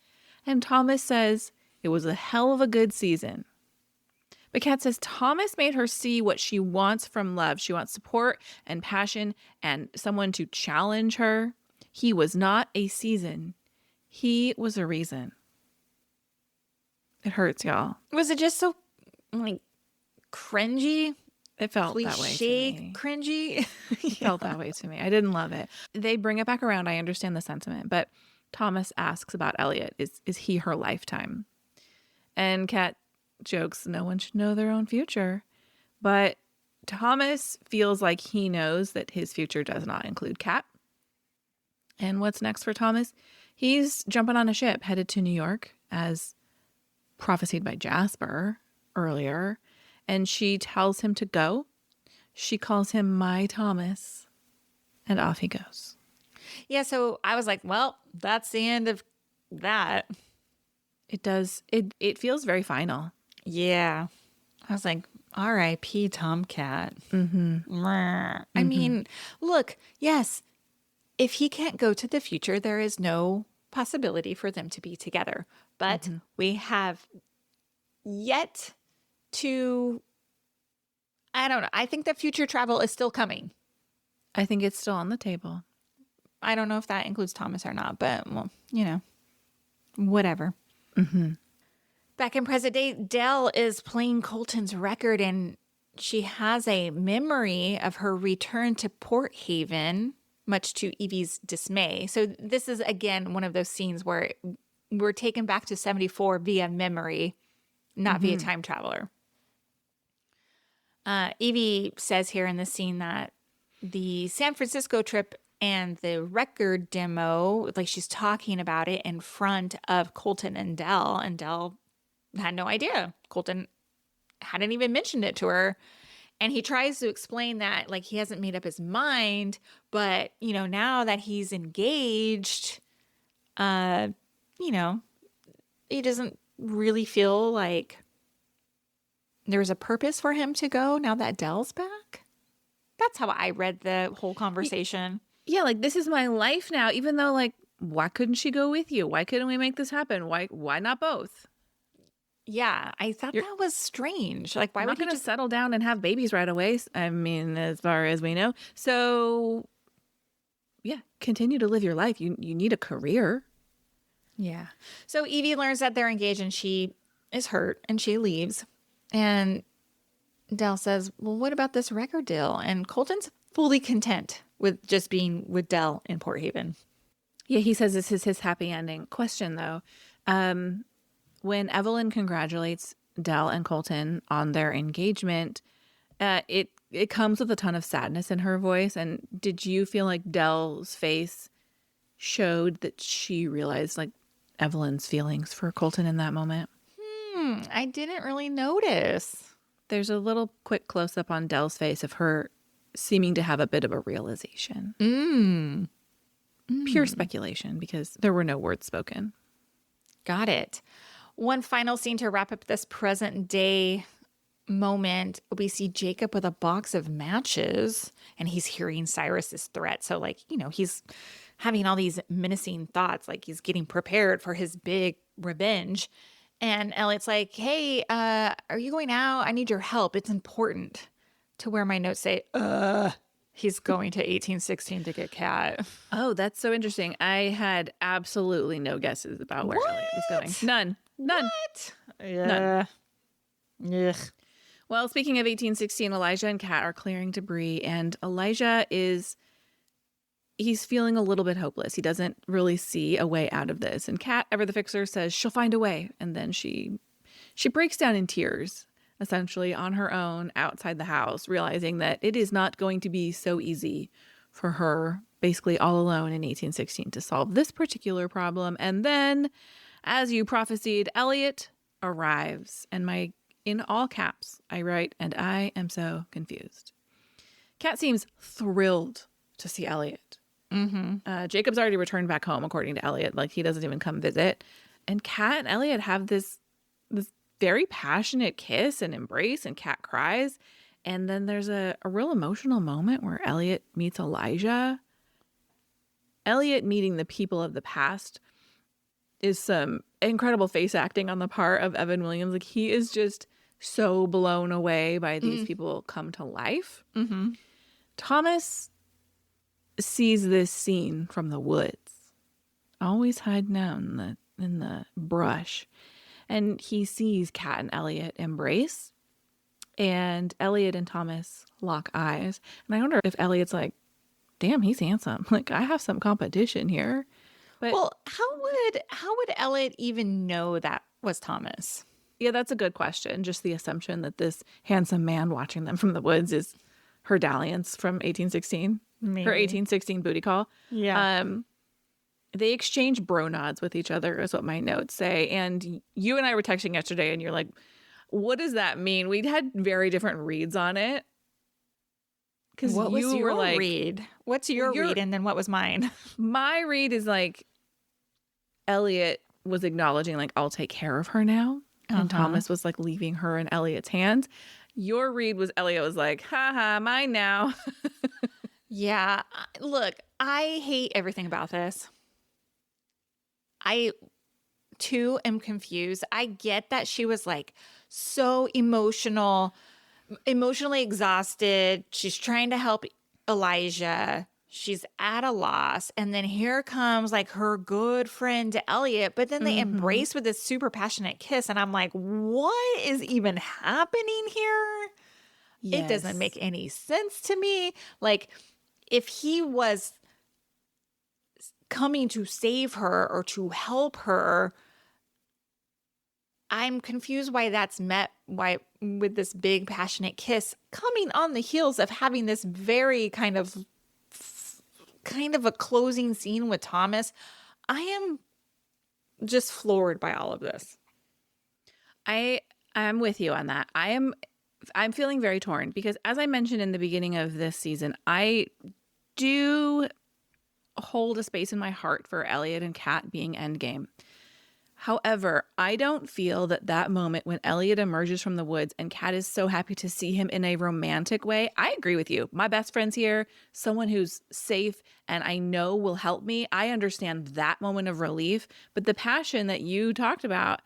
And Thomas says, it was a hell of a good season. But Kat says Thomas made her see what she wants from love. She wants support and passion and someone to challenge her. He was not a season. He was a reason. It hurts, y'all. Was it just so, like, cringy? It felt that way to me. Cringy? It felt that way to me. I didn't love it. They bring it back around. I understand the sentiment. But Thomas asks about Elliot. Is he her lifetime? And Kat jokes, no one should know their own future. But Thomas feels like he knows that his future does not include Kat. And what's next for Thomas? He's jumping on a ship headed to New York, as prophesied by Jasper earlier. And she tells him to go. She calls him my Thomas. And off he goes. Yeah, so I was like, well, that's the end of that. It does. It feels very final. Yeah. I was like, R.I.P. Tomcat. Mm-hmm. I mean, look, yes, if he can't go to the future, there is no possibility for them to be together. But we have yet to, I don't know. I think that future travel is still coming. I think it's still on the table. I don't know if that includes Thomas or not, but, well, you know, whatever. Mm-hmm. Back in present day, Dell is playing Colton's record, and she has a memory of her return to Port Haven, much to Evie's dismay. So this is, again, one of those scenes where we're taken back to 74 via memory, not via time traveler. Evie says here in this scene that the San Francisco trip and the record demo, like she's talking about it in front of Colton and Dell had no idea. Colton hadn't even mentioned it to her. And he tries to explain that, like, he hasn't made up his mind, but, you know, now that he's engaged, you know, he doesn't really feel like there's a purpose for him to go now that Dell's back. That's how I read the whole conversation. Yeah, like, this is my life now, even though, like, why couldn't she go with you? Why couldn't we make this happen? Why not both? Yeah, I thought that was strange. Like, why I'm would not he going to just settle down and have babies right away. I mean, as far as we know. So, yeah, continue to live your life. You need a career. Yeah. So Evie learns that they're engaged and she is hurt and she leaves. And Dell says, well, what about this record deal? And Colton's fully content with just being with Dell in Port Haven. Yeah, he says this is his happy ending. Question, though. When Evelyn congratulates Dell and Colton on their engagement, it comes with a ton of sadness in her voice. And did you feel like Dell's face showed that she realized, like, Evelyn's feelings for Colton in that moment? I didn't really notice. There's a little quick close-up on Dell's face of her seeming to have a bit of a realization. Pure speculation, because there were no words spoken. Got it. One final scene to wrap up this present day moment. We see Jacob with a box of matches and he's hearing Cyrus's threat. So, like, you know, he's having all these menacing thoughts, like he's getting prepared for his big revenge. And Elliot's like, hey, are you going out? I need your help. It's important. To where my notes say, he's going to 1816 to get Kat. Oh, that's so interesting. I had absolutely no guesses about where Elliot was going. None. What? None. Ugh. Well, speaking of 1816, Elijah and Kat are clearing debris, and Elijah he's feeling a little bit hopeless. He doesn't really see a way out of this. And Kat, ever the fixer, says she'll find a way. And then she breaks down in tears, essentially on her own outside the house, realizing that it is not going to be so easy for her, basically all alone in 1816, to solve this particular problem. And then, as you prophesied, Elliot arrives. And in all caps, I write, and I am so confused. Kat seems thrilled to see Elliot. Mm-hmm. Jacob's already returned back home, according to Elliot. Like, he doesn't even come visit. And Kat and Elliot have this very passionate kiss and embrace, and Kat cries. And then there's a real emotional moment where Elliot meets Elijah. Elliot meeting the people of the past is some incredible face acting on the part of Evan Williams. Like, he is just so blown away by these people come to life. Mm-hmm. Thomas sees this scene from the woods, always hiding out in the brush, and he sees Kat and Elliot embrace, and Elliot and Thomas lock eyes. And I wonder if Elliot's like, damn, he's handsome. Like, I have some competition here. But Well, how would Elliot even know that was Thomas? yeah, that's a good question. Just the assumption that this handsome man watching them from the woods is her dalliance from 1816. Maybe. Her 1816 booty call. Yeah. They exchange bro nods with each other, is what my notes say. And you and I were texting yesterday, and you're like, what does that mean? We had very different reads on it. Because What was you your were like, read? What's your read? And then what was mine? my read is like, Elliot was acknowledging, like, I'll take care of her now. And Thomas was like leaving her in Elliot's hands. Your read was Elliot was like, haha, mine now. Yeah. Look, I hate everything about this. I, too, am confused. I get that she was like so emotionally exhausted. She's trying to help Elijah. She's at a loss. And then here comes like her good friend Elliot, but then they embrace with this super passionate kiss. And I'm like, what is even happening here? It doesn't make any sense to me. Like, if he was coming to save her or to help her, I'm confused why that's met with this big passionate kiss coming on the heels of having this very kind of a closing scene with Thomas. I am just floored by all of this. I'm with you on that. I'm feeling very torn because, as I mentioned in the beginning of this season, I do hold a space in my heart for Elliot and Kat being endgame. However, I don't feel that moment when Elliot emerges from the woods and Kat is so happy to see him in a romantic way. I agree with you. My best friend's here, someone who's safe and I know will help me. I understand that moment of relief, but the passion that you talked about,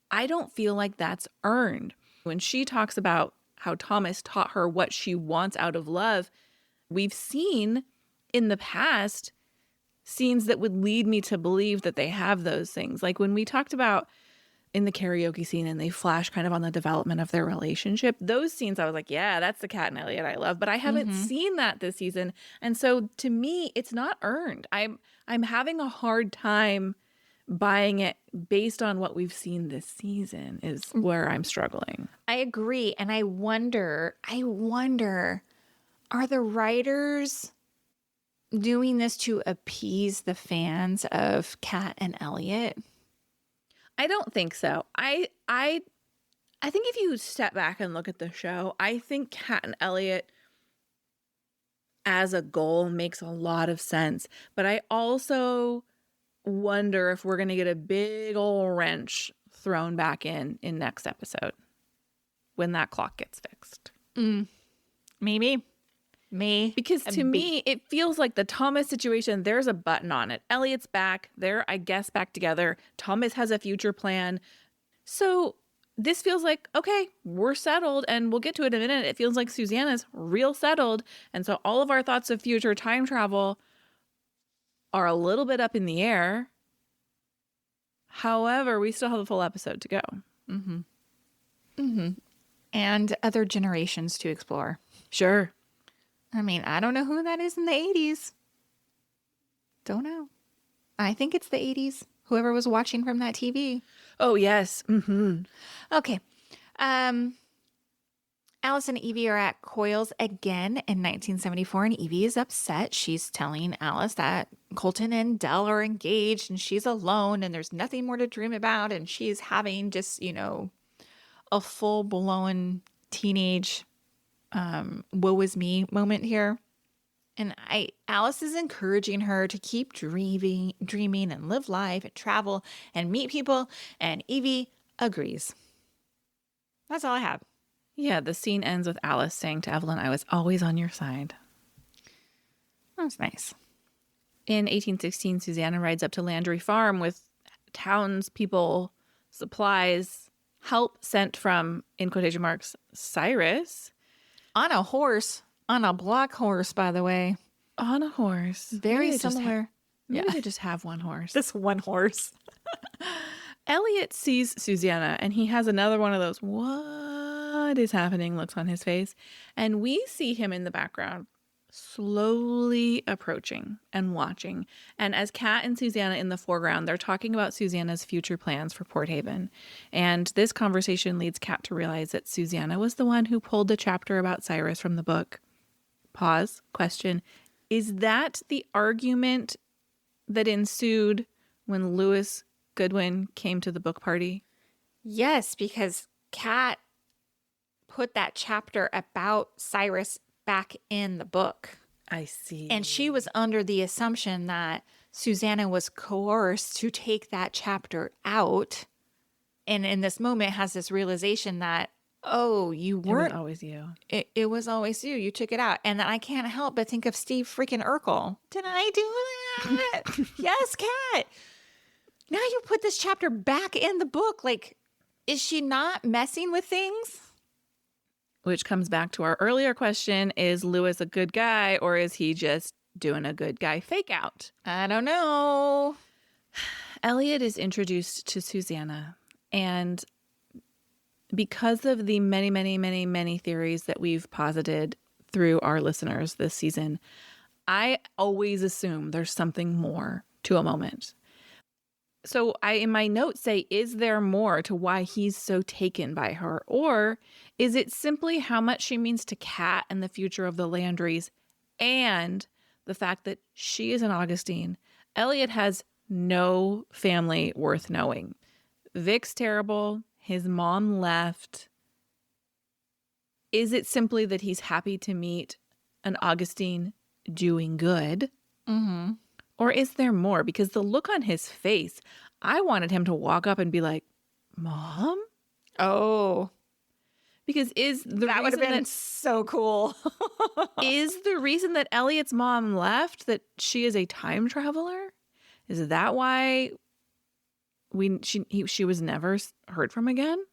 I don't feel like that's earned. When she talks about how Thomas taught her what she wants out of love, we've seen in the past scenes that would lead me to believe that they have those things. Like when we talked about in the karaoke scene and they flash kind of on the development of their relationship, those scenes I was like, yeah, that's the Kat and Elliot I love, but I haven't seen that this season. And so to me, it's not earned. I'm having a hard time buying it based on what we've seen this season is where I'm struggling. I agree. And I wonder, are the writers doing this to appease the fans of Kat and Elliot? I don't think so. I think if you step back and look at the show, I think Kat and Elliot as a goal makes a lot of sense. But I also wonder if we're going to get a big old wrench thrown back in next episode when that clock gets fixed. Maybe. Because to me, it feels like the Thomas situation, there's a button on it. Elliot's back. They're, I guess, back together. Thomas has a future plan. So this feels like, okay, we're settled, and we'll get to it in a minute. It feels like Susanna's real settled. And so all of our thoughts of future time travel are a little bit up in the air. However, we still have a full episode to go. Mm-hmm. Mm-hmm. And other generations to explore. Sure. I mean, I don't know who that is in the 80s. Don't know. I think it's the 80s. Whoever was watching from that TV. Oh, yes. Mm-hmm. Okay. Alice and Evie are at Coyle's again in 1974, and Evie is upset. She's telling Alice that Colton and Dell are engaged, and she's alone, and there's nothing more to dream about, and she's having just, a full-blown teenage woe is me moment here. And Alice is encouraging her to keep dreaming and live life and travel and meet people. And Evie agrees. That's all I have. Yeah, the scene ends with Alice saying to Evelyn, "I was always on your side." That's nice. In 1816, Susanna rides up to Landry Farm with townspeople, supplies, help sent from, in quotation marks, Cyrus. On a horse. On a black horse, by the way. On a horse. Very similar. Maybe they just have one horse. This one horse. Elliot sees Susanna, and he has another one of those, what is happening looks on his face. And we see him in the background, slowly approaching and watching. And as Kat and Susanna in the foreground, they're talking about Susanna's future plans for Port Haven. And this conversation leads Kat to realize that Susanna was the one who pulled the chapter about Cyrus from the book. Pause. Question. Is that the argument that ensued when Lewis Goodwin came to the book party? Yes, because Kat put that chapter about Cyrus back in the book. I see. And she was under the assumption that Susanna was coerced to take that chapter out. And in this moment has this realization that, oh, you weren't. It was always you. It was always you. You took it out. And then I can't help but think of Steve freaking Urkel. Did I do that? Yes, Kat. Now you put this chapter back in the book. Like, is she not messing with things? Which comes back to our earlier question, is Lewis a good guy, or is he just doing a good guy fake out? I don't know. Elliot is introduced to Susanna, and because of the many, many, many, many theories that we've posited through our listeners this season, I always assume there's something more to a moment. So I, in my notes, say, is there more to why he's so taken by her? Or is it simply how much she means to Kat and the future of the Landrys, and the fact that she is an Augustine? Elliot has no family worth knowing. Vic's terrible. His mom left. Is it simply that he's happy to meet an Augustine doing good? Mm-hmm. Or is there more? Because the look on his face, I wanted him to walk up and be like, "Mom?" Oh. Because that would have been so cool. Is the reason that Elliot's mom left that she is a time traveler? Is that why she was never heard from again?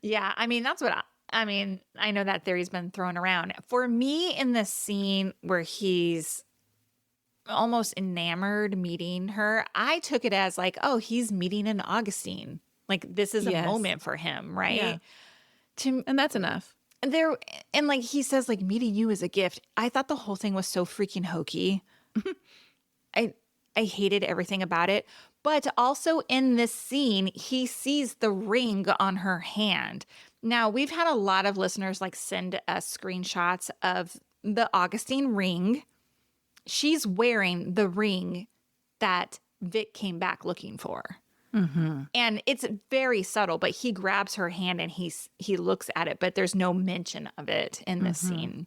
Yeah, I mean, that's what I mean, I know that theory's been thrown around. For me, in the scene where he's almost enamored meeting her, I took it as like, oh, he's meeting an Augustine. Like, this is a moment for him, right? Yeah. And that's enough. And like he says, like, meeting you is a gift. I thought the whole thing was so freaking hokey. I hated everything about it. But also in this scene, he sees the ring on her hand. Now, we've had a lot of listeners like send us screenshots of the Augustine ring. She's wearing the ring that Vic came back looking for. Mm-hmm. And it's very subtle, but he grabs her hand and he looks at it, but there's no mention of it in this scene.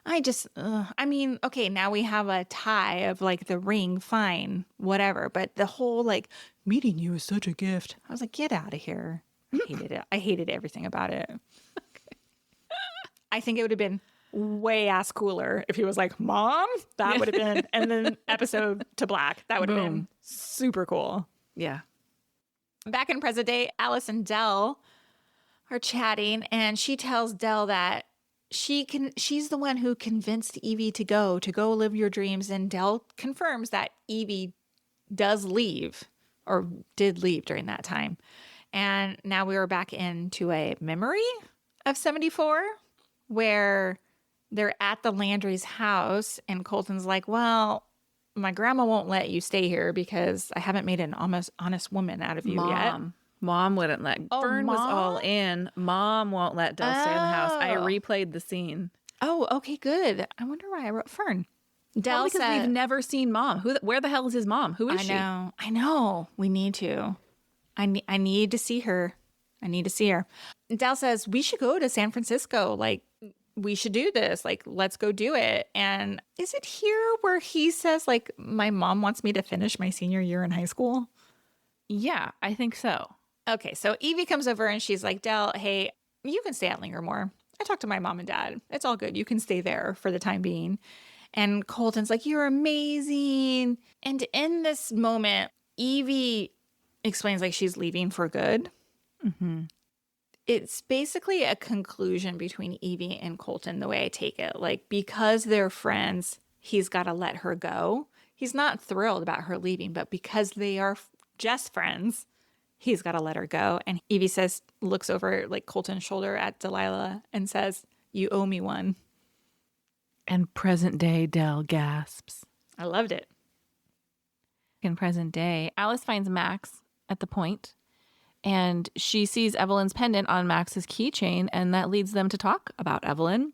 I mean, okay, now we have a tie of like the ring, fine, whatever. But the whole like, meeting you is such a gift. I was like, get out of here. I hated it. I hated everything about it. I think it would have been way ass cooler if he was like, "Mom," that would have been, and then episode to black, that would have been super cool. Yeah. Back in present day, Alice and Del are chatting, and she tells Del that she's the one who convinced Evie to go live your dreams. And Del confirms that Evie does leave, or did leave during that time. And now we are back into a memory of 74 where they're at the Landry's house, and Colton's like, well, my grandma won't let you stay here because I haven't made an almost honest woman out of you yet. Mom wouldn't let. Fern was all Mom? in. Mom won't let Del stay in the house. I Oh. replayed the scene. Oh, okay, good. I wonder why I wrote Fern. Del Well, because said, we've never seen Mom. Where the hell is his mom? Who is she? I know. We need to. I need to see her. I need to see her. Del says, we should go to San Francisco. Like, we should do this. Like, let's go do it. And is it here where he says, like, my mom wants me to finish my senior year in high school? Yeah, I think so. Okay, so Evie comes over and she's like, Del, hey, you can stay at Lingermore. I talked to my mom and dad. It's all good. You can stay there for the time being. And Colton's like, you're amazing. And in this moment, Evie explains like she's leaving for good. Mm-hmm. It's basically a conclusion between Evie and Colton, the way I take it. Like, because they're friends, he's got to let her go. He's not thrilled about her leaving, but because they are just friends, he's got to let her go. And Evie says, looks over like Colton's shoulder at Delilah and says, you owe me one. And present day Del gasps. I loved it. In present day, Alice finds Max at the point, and she sees Evelyn's pendant on Max's keychain, and that leads them to talk about Evelyn.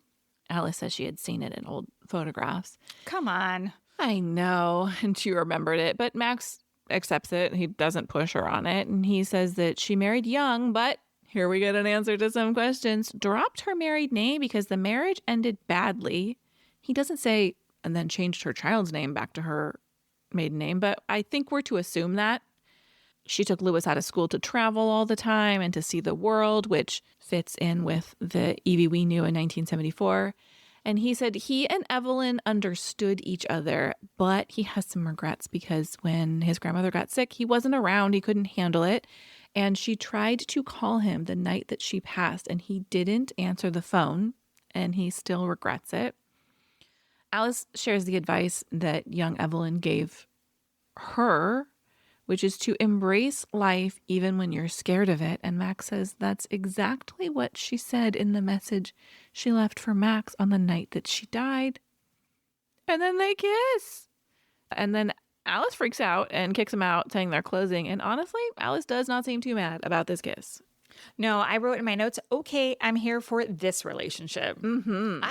Alice says she had seen it in old photographs. Come on. I know, and she remembered it, but Max accepts it. He doesn't push her on it, and he says that she married young, but here we get an answer to some questions. Dropped her married name because the marriage ended badly. He doesn't say, and then changed her child's name back to her maiden name, but I think we're to assume that. She took Lewis out of school to travel all the time and to see the world, which fits in with the Evie we knew in 1974. And he said he and Evelyn understood each other, but he has some regrets because when his grandmother got sick, he wasn't around. He couldn't handle it. And she tried to call him the night that she passed, and he didn't answer the phone, and he still regrets it. Alice shares the advice that young Evelyn gave her, which is to embrace life even when you're scared of it. And Max says that's exactly what she said in the message she left for Max on the night that she died. And then they kiss. And then Alice freaks out and kicks him out, saying they're closing. And honestly, Alice does not seem too mad about this kiss. No, I wrote in my notes, okay, I'm here for this relationship. Mm-hmm.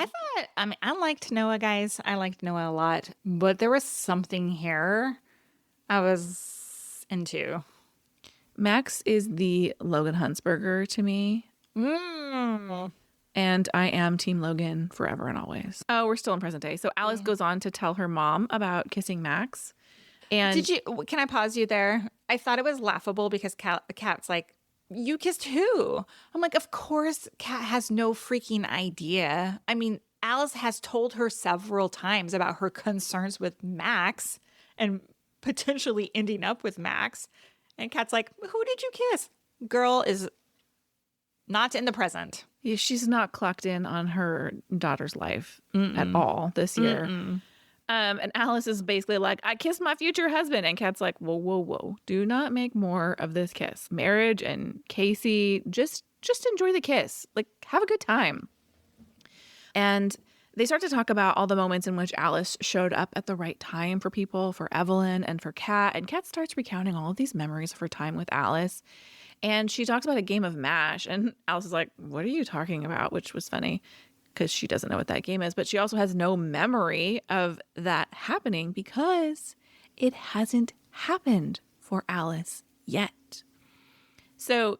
I liked Noah, guys. I liked Noah a lot, but there was something here I was into. Max is the Logan Huntsberger to me. And I am Team Logan forever and always. Oh, we're still in present day. So Alice goes on to tell her mom about kissing Max. And Can I pause you there? I thought it was laughable because Kat's like, you kissed who? I'm like, of course, Kat has no freaking idea. I mean, Alice has told her several times about her concerns with Max and potentially ending up with Max. And Kat's like, who did you kiss? Girl is not in the present. yeah, she's not clocked in on her daughter's life at all this year. And Alice is basically like, I kissed my future husband. And Kat's like, whoa, whoa, whoa. Do not make more of this kiss. Marriage and Casey, just enjoy the kiss. Like, have a good time. And they start to talk about all the moments in which Alice showed up at the right time for people, for Evelyn and for Kat. And Kat starts recounting all of these memories of her time with Alice. And she talks about a game of MASH. And Alice is like, what are you talking about? Which was funny because she doesn't know what that game is. But she also has no memory of that happening because it hasn't happened for Alice yet. So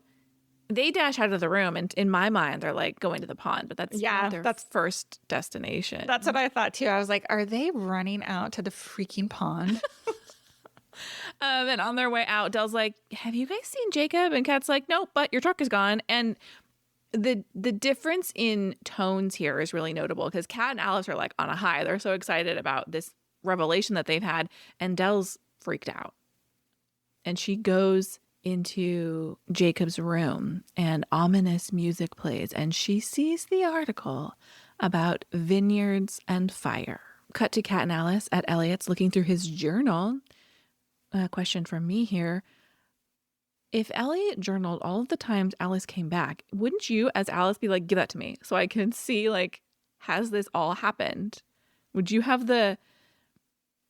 they dash out of the room, and in my mind, they're like going to the pond, but that's not their first destination. That's what I thought too. I was like, are they running out to the freaking pond? And on their way out, Del's like, have you guys seen Jacob? And Kat's like, nope, but your truck is gone. And the difference in tones here is really notable because Kat and Alice are like on a high. They're so excited about this revelation that they've had, and Del's freaked out. And she goes into Jacob's room and ominous music plays, and she sees the article about vineyards and fire. Cut to Kat and Alice at Elliot's looking through his journal. A question from me here. If Elliot journaled all of the times Alice came back, wouldn't you, as Alice, be like, give that to me so I can see, like, has this all happened? Would you have the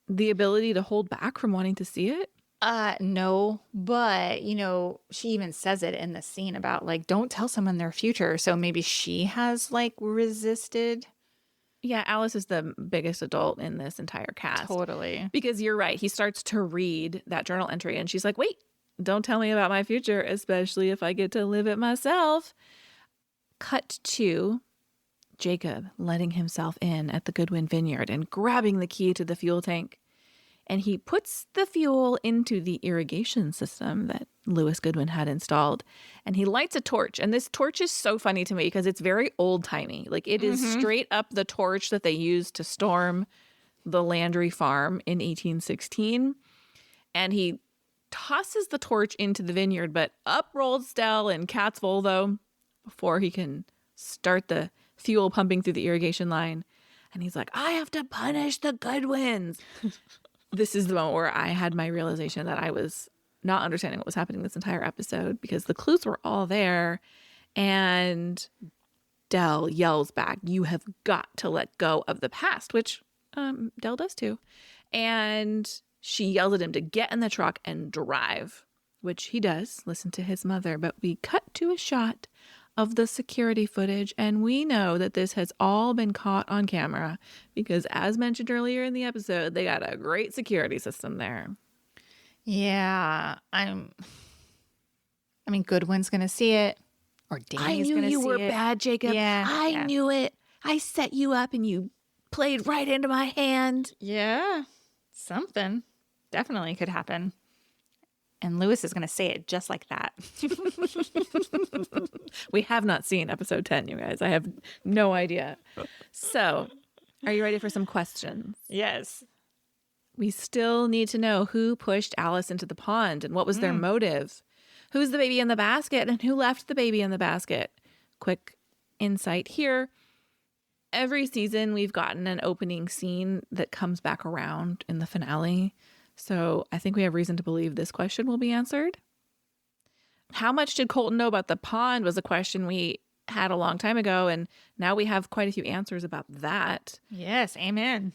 ability to hold back from wanting to see it? No, but she even says it in the scene about like, don't tell someone their future. So maybe she has like resisted. Yeah, Alice is the biggest adult in this entire cast. Totally. Because you're right. He starts to read that journal entry and she's like, wait, don't tell me about my future, especially if I get to live it myself. Cut to Jacob letting himself in at the Goodwin Vineyard and grabbing the key to the fuel tank. And he puts the fuel into the irrigation system that Lewis Goodwin had installed. And he lights a torch. And this torch is so funny to me because it's very old-timey. Like, it is straight up the torch that they used to storm the Landry farm in 1816. And he tosses the torch into the vineyard, but up rolls Dell and Kat's Volvo before he can start the fuel pumping through the irrigation line. And he's like, I have to punish the Goodwins. This is the moment where I had my realization that I was not understanding what was happening this entire episode because the clues were all there. And Dell yells back, you have got to let go of the past, which Dell does too. And she yells at him to get in the truck and drive, which he does, listen to his mother. But we cut to a shot of the security footage, and we know that this has all been caught on camera because, as mentioned earlier in the episode, they got a great security system there. Yeah, I mean, Goodwin's gonna see it, or Danny's gonna see it. I knew you were bad, Jacob. Yeah, I knew it. I set you up, and you played right into my hand. Yeah, something definitely could happen. And Lewis is going to say it just like that. We have not seen episode 10, you guys. I have no idea. So, are you ready for some questions? Yes. We still need to know who pushed Alice into the pond and what was their motive. Who's the baby in the basket and who left the baby in the basket? Quick insight here. Every season, we've gotten an opening scene that comes back around in the finale. So I think we have reason to believe this question will be answered. How much did Colton know about the pond was a question we had a long time ago, and now we have quite a few answers about that. Yes, amen.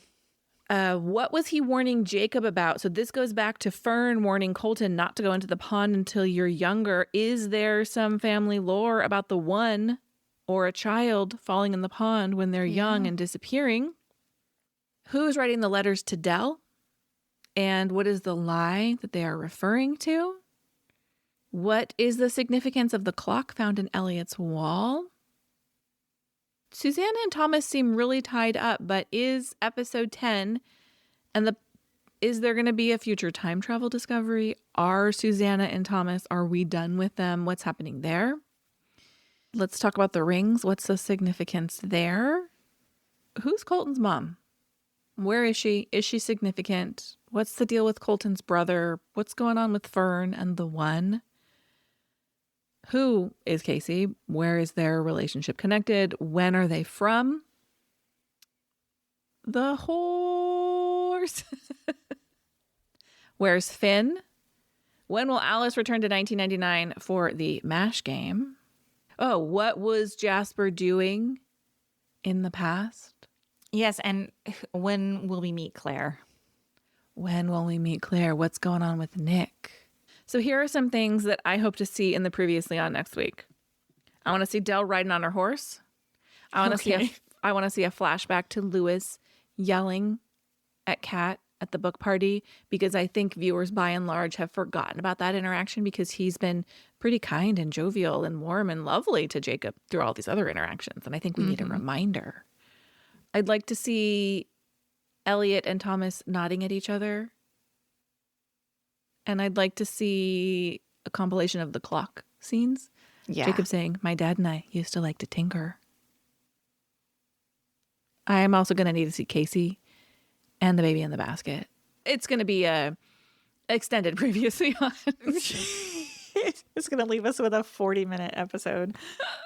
What was he warning Jacob about? So this goes back to Fern warning Colton not to go into the pond until you're younger. Is there some family lore about the one or a child falling in the pond when they're young and disappearing? Who's writing the letters to Dell? And what is the lie that they are referring to? What is the significance of the clock found in Elliot's wall? Susanna and Thomas seem really tied up, but is episode 10 and is there going to be a future time travel discovery? Are Susanna and Thomas, are we done with them? What's happening there? Let's talk about the rings. What's the significance there? Who's Colton's mom? Where is she? Is she significant? What's the deal with Colton's brother? What's going on with Fern and the one? Who is Casey? Where is their relationship connected? When are they from? The horse. Where's Finn? When will Alice return to 1999 for the MASH game? Oh, what was Jasper doing in the past? Yes, and when will we meet Claire? When will we meet Claire? What's going on with Nick? So here are some things that I hope to see in the Previously On next week. I want to see Dell riding on her horse. I want to see a flashback to Lewis yelling at Kat at the book party, because I think viewers by and large have forgotten about that interaction because he's been pretty kind and jovial and warm and lovely to Jacob through all these other interactions. And I think we need a reminder. I'd like to see Elliot and Thomas nodding at each other. And I'd like to see a compilation of the clock scenes. Yeah. Jacob saying, my dad and I used to like to tinker. I'm also going to need to see Casey and the baby in the basket. It's going to be a extended Previously On. It's going to leave us with a 40-minute episode.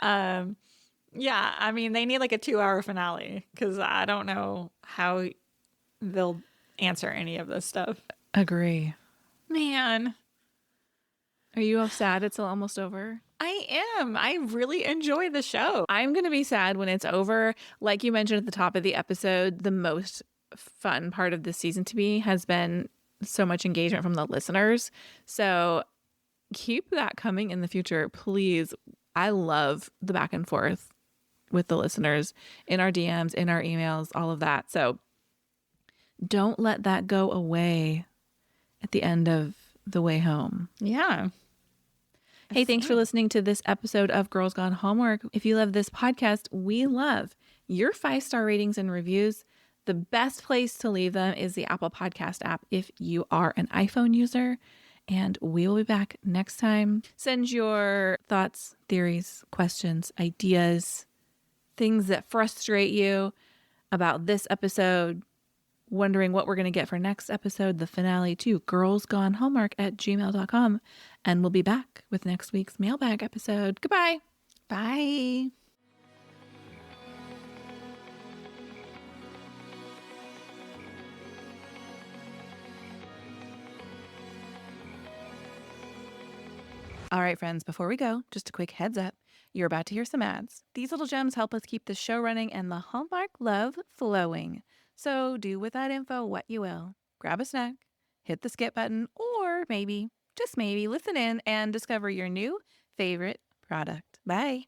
Yeah, I mean, they need like a 2-hour finale because I don't know how they'll answer any of this stuff. Agree. Man, Are you all sad it's almost over? I am. I really enjoy the show. I'm going to be sad when it's over. Like you mentioned at the top of the episode, the most fun part of this season to me has been so much engagement from the listeners. So keep that coming in the future, please. I love the back and forth with the listeners in our DMs, in our emails, all of that. So don't let that go away at the end of the way home. Yeah. Hey, thanks for listening to this episode of Girls Gone Homework. If you love this podcast, we love your 5-star ratings and reviews. The best place to leave them is the Apple Podcast app if you are an iPhone user. And we will be back next time. Send your thoughts, theories, questions, ideas, things that frustrate you about this episode, wondering what we're going to get for next episode, the finale, to girlsgonehomework@gmail.com. And we'll be back with next week's mailbag episode. Goodbye. Bye. All right, friends, before we go, just a quick heads up. You're about to hear some ads. These little gems help us keep the show running and the Hallmark love flowing. So do with that info what you will. Grab a snack, hit the skip button, or maybe, just maybe, listen in and discover your new favorite product. Bye.